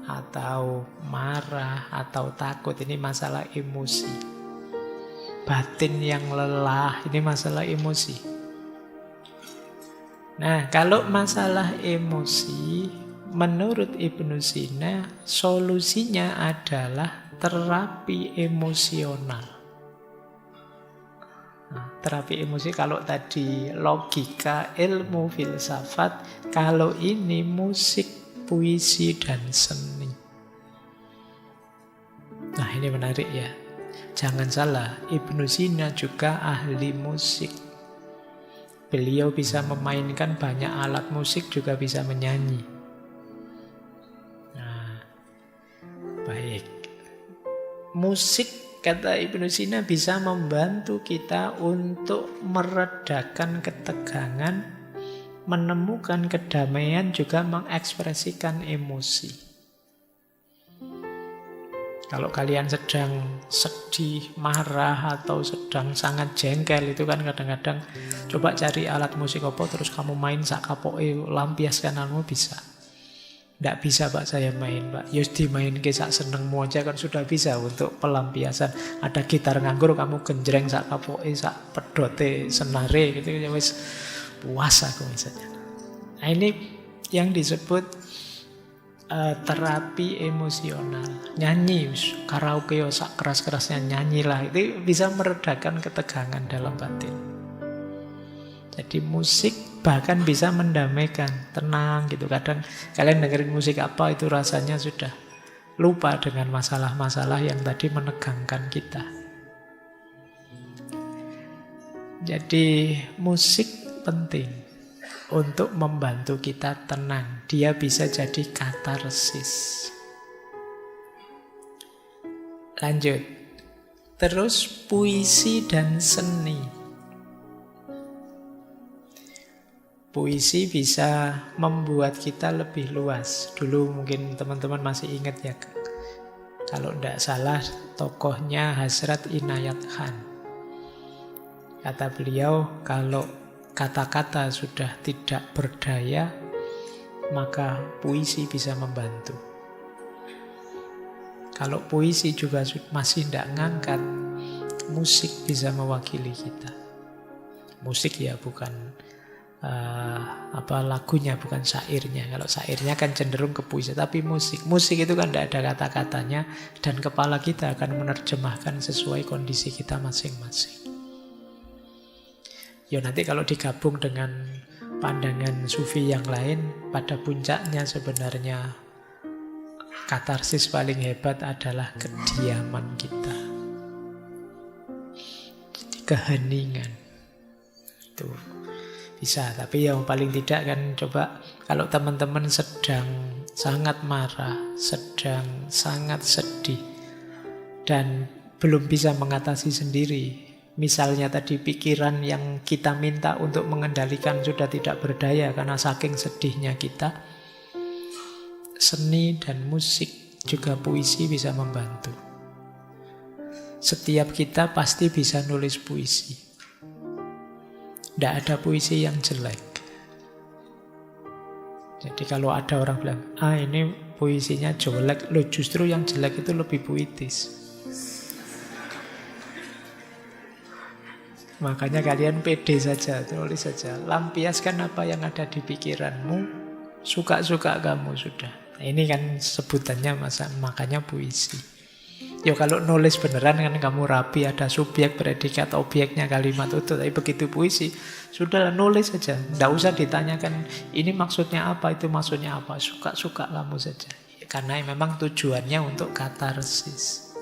atau marah, atau takut. Ini masalah emosi. Batin yang lelah, ini masalah emosi. Nah, kalau masalah emosi, menurut Ibnu Sina, solusinya adalah terapi emosional. Nah, terapi emosi kalau tadi logika, ilmu, filsafat, kalau ini musik, puisi, dan seni. Nah, ini menarik ya. Jangan salah, Ibnu Sina juga ahli musik. Beliau bisa memainkan banyak alat musik, juga bisa menyanyi. Nah, baik. Musik, kata Ibnu Sina, bisa membantu kita untuk meredakan ketegangan, menemukan kedamaian, juga mengekspresikan emosi. Kalau kalian sedang sedih, marah, atau sedang sangat jengkel, itu kan kadang-kadang coba cari alat musik apa, terus kamu main sak kapoke, lampiaskan kamu bisa. Tidak bisa Pak saya main Pak. Yus dimain sak senengmu aja kan sudah bisa untuk pelampiasan. Ada gitar nganggur kamu genjreng sak kapoke, sak pedote, senare gitu ya wis puas aku misalnya. Nah ini yang disebut terapi emosional. Nyanyi, karaoke sak keras-kerasnya nyanyilah. Itu bisa meredakan ketegangan dalam batin. Jadi musik bahkan bisa mendamaikan, tenang gitu. Kadang kalian dengerin musik apa itu rasanya sudah lupa dengan masalah-masalah yang tadi menegangkan kita. Jadi musik penting untuk membantu kita tenang. Dia bisa jadi katarsis. Lanjut. Terus puisi dan seni. Puisi bisa membuat kita lebih luas. Dulu mungkin teman-teman masih ingat ya, kalau tidak salah tokohnya Hasrat Inayat Khan. Kata beliau, kalau kata-kata sudah tidak berdaya, maka puisi bisa membantu. Kalau puisi juga masih tidak ngangkat, musik bisa mewakili kita. Musik ya bukan lagunya, bukan syairnya. Kalau syairnya kan cenderung ke puisi, tapi musik itu kan tidak ada kata-katanya, dan kepala kita akan menerjemahkan sesuai kondisi kita masing-masing. Ya nanti kalau digabung dengan pandangan sufi yang lain, pada puncaknya sebenarnya katarsis paling hebat adalah kediaman kita. Jadi keheningan itu bisa, tapi yang paling tidak kan coba kalau teman-teman sedang sangat marah, sedang sangat sedih, dan belum bisa mengatasi sendiri. Misalnya tadi pikiran yang kita minta untuk mengendalikan sudah tidak berdaya karena saking sedihnya kita. Seni dan musik, juga puisi bisa membantu. Setiap kita pasti bisa nulis puisi. Tidak ada puisi yang jelek. Jadi kalau ada orang bilang, ini puisinya jelek, loh justru yang jelek itu lebih puitis. Makanya kalian pede saja, tulis saja. Lampiaskan apa yang ada di pikiranmu, suka-suka kamu sudah. Nah, ini kan sebutannya makanya puisi. Ya kalau nulis beneran kan kamu rapi, ada subjek, predikat, objeknya, kalimat utuh. Tapi begitu puisi, sudah nulis saja. Tidak usah ditanyakan ini maksudnya apa, itu maksudnya apa. Suka-suka kamu saja. Karena memang tujuannya untuk katarsis.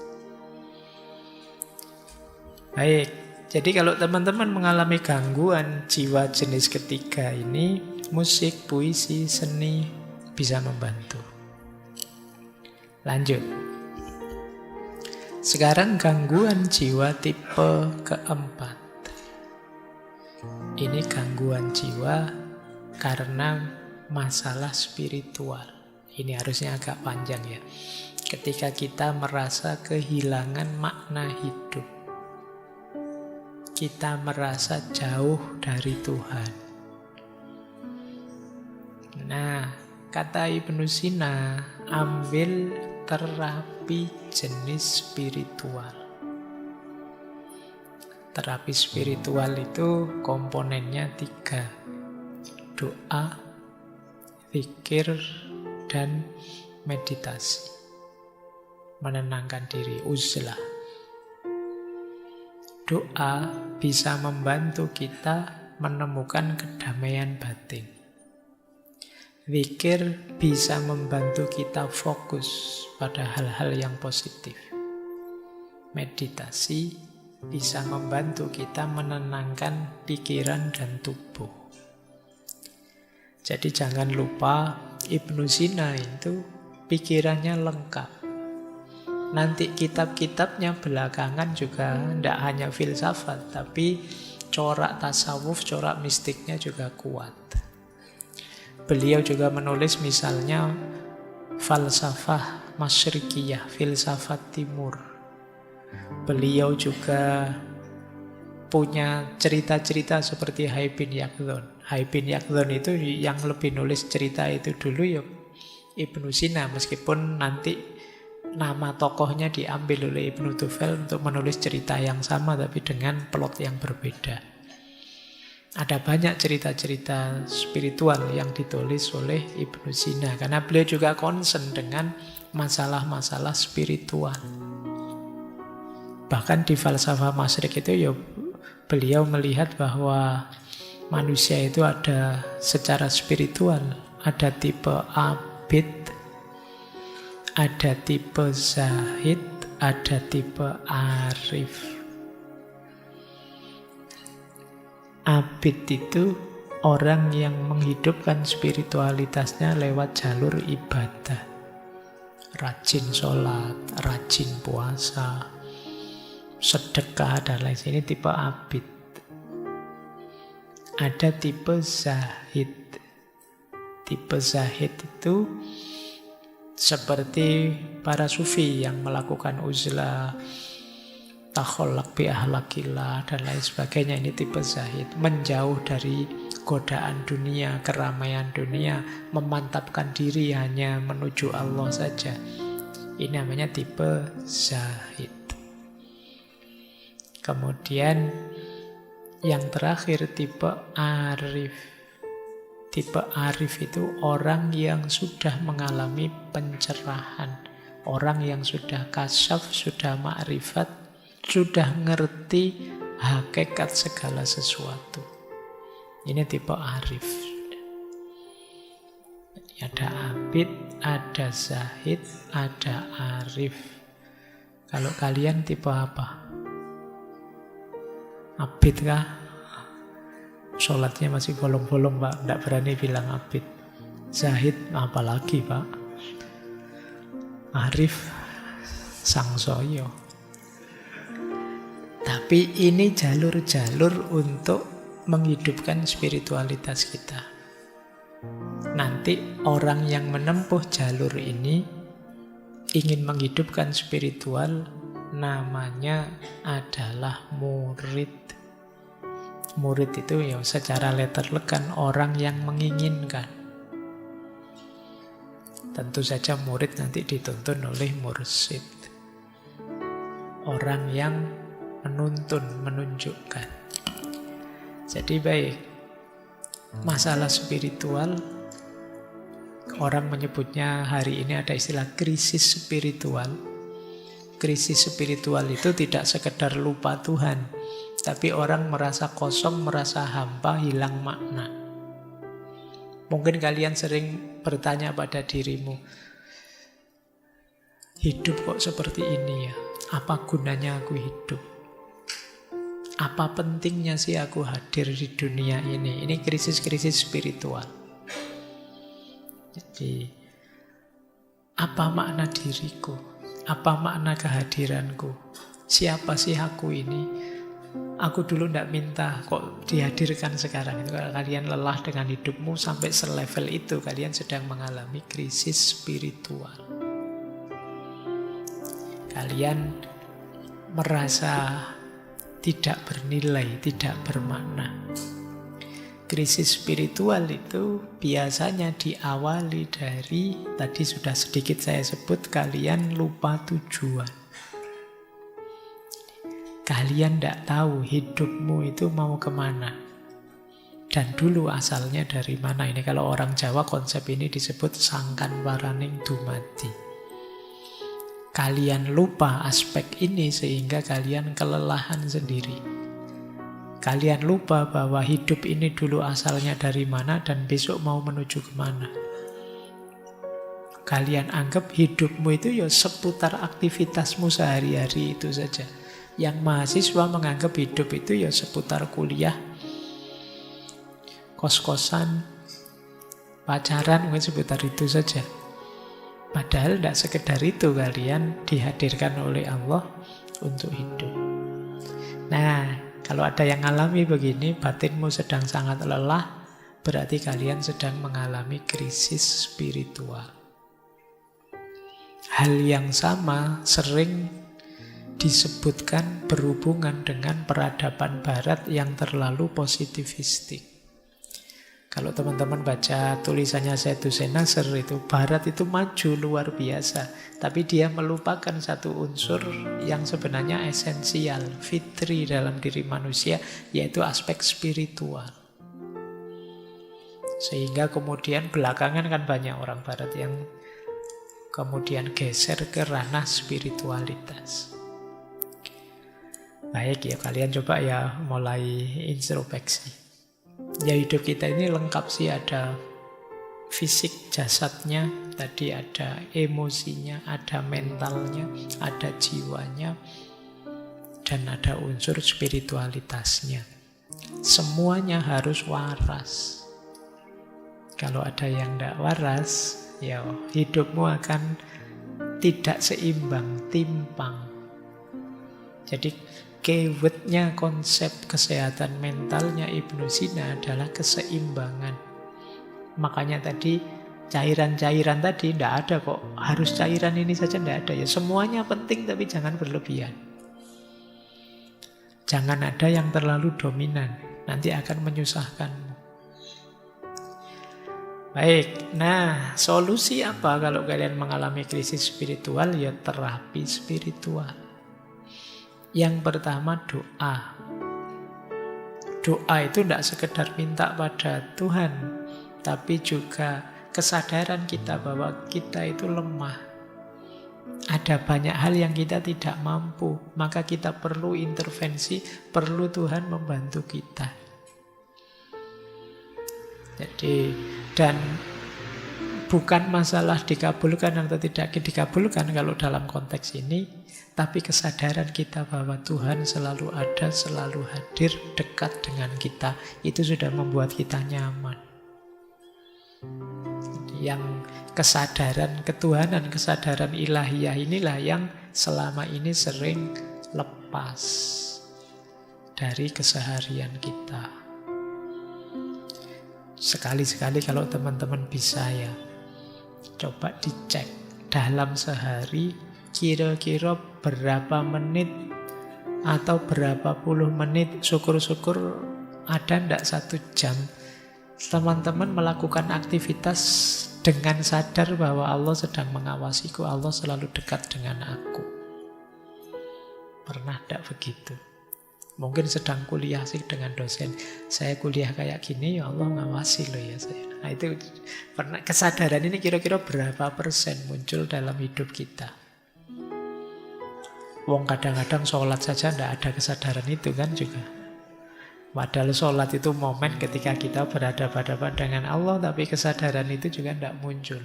Baik, jadi kalau teman-teman mengalami gangguan jiwa jenis ketiga ini, musik, puisi, seni bisa membantu. Lanjut. Sekarang gangguan jiwa tipe keempat. Ini gangguan jiwa karena masalah spiritual. Ini harusnya agak panjang ya. Ketika kita merasa kehilangan makna hidup, kita merasa jauh dari Tuhan. Nah, kata Ibnu Sina, ambil terapi jenis spiritual. Terapi spiritual itu komponennya 3. Doa, zikir, dan meditasi. Menenangkan diri, uzlah. Doa bisa membantu kita menemukan kedamaian batin. Zikir bisa membantu kita fokus pada hal-hal yang positif. Meditasi bisa membantu kita menenangkan pikiran dan tubuh. Jadi jangan lupa Ibnu Sina itu pikirannya lengkap. Nanti kitab-kitabnya belakangan juga tidak hanya filsafat, tapi corak tasawuf, corak mistiknya juga kuat. Beliau juga menulis misalnya falsafah masyrikiyah, filsafat timur. Beliau juga punya cerita-cerita seperti Hai bin Yaqdhan. Hai bin Yaqdhan itu yang lebih nulis cerita itu dulu ya Ibnu Sina, meskipun nanti nama tokohnya diambil oleh Ibnu Tufel untuk menulis cerita yang sama tapi dengan plot yang berbeda. Ada banyak cerita-cerita spiritual yang ditulis oleh Ibnu Sina karena beliau juga concern dengan masalah-masalah spiritual. Bahkan di falsafah masyrik itu ya beliau melihat bahwa manusia itu ada secara spiritual, ada tipe abid, ada tipe zahid, ada tipe arif. Abid itu orang yang menghidupkan spiritualitasnya lewat jalur ibadah. Rajin sholat, rajin puasa, sedekah, dan lain sebagainya. Ini tipe abid. Ada tipe zahid. Tipe zahid itu seperti para sufi yang melakukan uzlah, takholak bi ahlakillah, dan lain sebagainya. Ini tipe zahid. Menjauh dari godaan dunia, keramaian dunia, memantapkan diri hanya menuju Allah saja. Ini namanya tipe zahid. Kemudian yang terakhir tipe arif. Tipe arif itu orang yang sudah mengalami pencerahan. Orang yang sudah kasyaf, sudah ma'rifat, sudah ngerti hakikat segala sesuatu. Ini tipe arif. Ada abid, ada zahid, ada arif. Kalau kalian tipe apa? Abid kah? Sholatnya masih bolong-bolong pak, tidak berani bilang abid. Zahid apalagi pak. Arif sangsoyo. Tapi ini jalur-jalur untuk menghidupkan spiritualitas kita. Nanti orang yang menempuh jalur ini ingin menghidupkan spiritual, namanya adalah murid. Murid itu ya secara letterlek kan orang yang menginginkan. Tentu saja murid nanti dituntun oleh mursyid. Orang yang menuntun, menunjukkan. Jadi baik, masalah spiritual, orang menyebutnya hari ini ada istilah krisis spiritual. Krisis spiritual itu tidak sekedar lupa Tuhan, tapi orang merasa kosong, merasa hampa, hilang makna. Mungkin kalian sering bertanya pada dirimu, hidup kok seperti ini ya? Apa gunanya aku hidup? Apa pentingnya sih aku hadir di dunia ini? Ini krisis-krisis spiritual. Jadi, apa makna diriku? Apa makna kehadiranku? Siapa sih aku ini? Aku dulu tidak minta, kok dihadirkan sekarang. Itu kalau kalian lelah dengan hidupmu sampai selevel itu, kalian sedang mengalami krisis spiritual. Kalian merasa tidak bernilai, tidak bermakna. Krisis spiritual itu biasanya diawali dari, tadi sudah sedikit saya sebut, kalian lupa tujuan. Kalian tidak tahu hidupmu itu mau kemana. Dan dulu asalnya dari mana. Ini kalau orang Jawa konsep ini disebut sangkan waraning dumadi. Kalian lupa aspek ini sehingga kalian kelelahan sendiri. Kalian lupa bahwa hidup ini dulu asalnya dari mana dan besok mau menuju kemana. Kalian anggap hidupmu itu ya seputar aktivitasmu sehari-hari itu saja. Yang mahasiswa menganggap hidup itu ya seputar kuliah, kos-kosan, pacaran, mungkin seputar itu saja. Padahal tidak sekedar itu, kalian dihadirkan oleh Allah untuk hidup. Nah, kalau ada yang alami begini, batinmu sedang sangat lelah, berarti kalian sedang mengalami krisis spiritual. Hal yang sama sering disebutkan berhubungan dengan peradaban barat yang terlalu positivistik. Kalau teman-teman baca tulisannya Saidhusen Nasr itu, barat itu maju luar biasa, tapi dia melupakan satu unsur yang sebenarnya esensial, fitri dalam diri manusia, yaitu aspek spiritual. Sehingga kemudian belakangan kan banyak orang barat yang kemudian geser ke ranah spiritualitas. Baik ya, kalian coba ya mulai introspeksi. Ya hidup kita ini lengkap sih, ada fisik jasadnya, tadi ada emosinya, ada mentalnya, ada jiwanya, dan ada unsur spiritualitasnya. Semuanya harus waras. Kalau ada yang tidak waras, ya hidupmu akan tidak seimbang, timpang. Jadi keywordnya konsep kesehatan mentalnya Ibnu Sina adalah keseimbangan. Makanya tadi cairan-cairan tadi tidak ada kok. Harus cairan ini saja tidak ada. Ya semuanya penting tapi jangan berlebihan. Jangan ada yang terlalu dominan. Nanti akan menyusahkanmu. Baik, nah solusi apa kalau kalian mengalami krisis spiritual? Ya terapi spiritual. Yang pertama doa. Doa itu tidak sekedar minta pada Tuhan, tapi juga kesadaran kita bahwa kita itu lemah. Ada banyak hal yang kita tidak mampu, maka kita perlu intervensi, perlu Tuhan membantu kita. Jadi, dan bukan masalah dikabulkan atau tidak dikabulkan kalau dalam konteks ini, tapi kesadaran kita bahwa Tuhan selalu ada, selalu hadir, dekat dengan kita, itu sudah membuat kita nyaman. Yang kesadaran ketuhanan, kesadaran ilahiyah inilah yang selama ini sering lepas dari keseharian kita. Sekali-sekali kalau teman-teman bisa ya, coba dicek dalam sehari kira-kira berapa menit atau berapa puluh menit, syukur-syukur ada ndak 1 jam teman-teman melakukan aktivitas dengan sadar bahwa Allah sedang mengawasiku, Allah selalu dekat dengan aku. Pernah ndak begitu? Mungkin sedang kuliah sih dengan dosen, saya kuliah kayak gini, ya Allah ngawasi loh ya saya. Nah itu pernah, kesadaran ini kira-kira berapa persen muncul dalam hidup kita? Wong kadang-kadang sholat saja tidak ada kesadaran itu kan juga. Padahal sholat itu momen ketika kita berhadapan-hadapan dengan Allah, tapi kesadaran itu juga tidak muncul.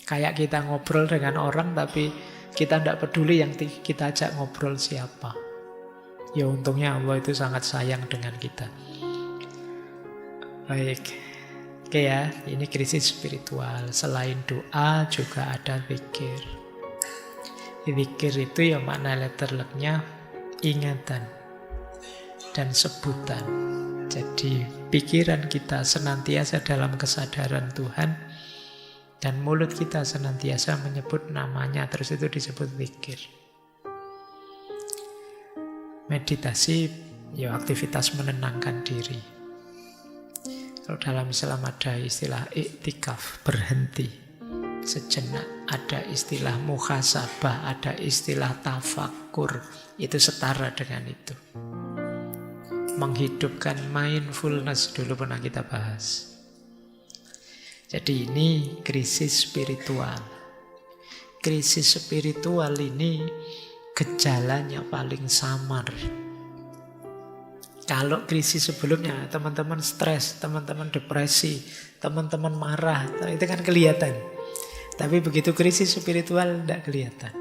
Kayak kita ngobrol dengan orang, tapi kita tidak peduli yang kita ajak ngobrol siapa. Ya untungnya Allah itu sangat sayang dengan kita. Baik. Oke ya, ini krisis spiritual. Selain doa juga ada zikir. Zikir itu ya makna letterleknya ingatan. dan sebutan. Jadi pikiran kita senantiasa dalam kesadaran Tuhan dan mulut kita senantiasa menyebut namanya, terus itu disebut zikir. Meditasi ya aktivitas menenangkan diri. Kalau dalam Islam ada istilah iktikaf, berhenti sejenak, ada istilah muhasabah, ada istilah tafakur, itu setara dengan itu. Menghidupkan mindfulness dulu pernah kita bahas. Jadi ini krisis spiritual. Krisis spiritual ini gejalanya paling samar. Kalau krisis sebelumnya teman-teman stres, teman-teman depresi, teman-teman marah, itu kan kelihatan. Tapi begitu krisis spiritual tidak kelihatan.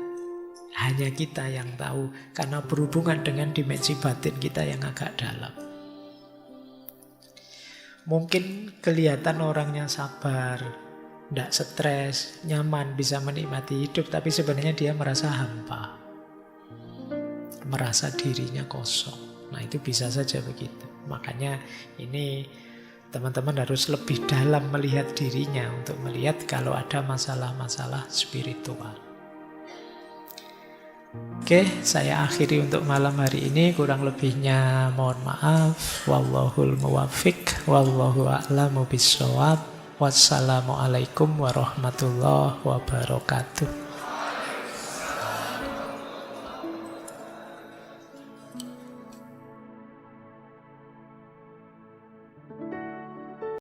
Hanya kita yang tahu karena berhubungan dengan dimensi batin kita yang agak dalam. Mungkin kelihatan orangnya sabar, tidak stres, nyaman, bisa menikmati hidup, tapi sebenarnya dia merasa hampa. Merasa dirinya kosong. Nah itu bisa saja begitu. Makanya ini teman-teman harus lebih dalam melihat dirinya untuk melihat kalau ada masalah-masalah spiritual. Oke, saya akhiri untuk malam hari ini. Kurang lebihnya mohon maaf. Wallahul muwaffiq, wallahu a'lamu bissawab. Wassalamualaikum warahmatullahi wabarakatuh.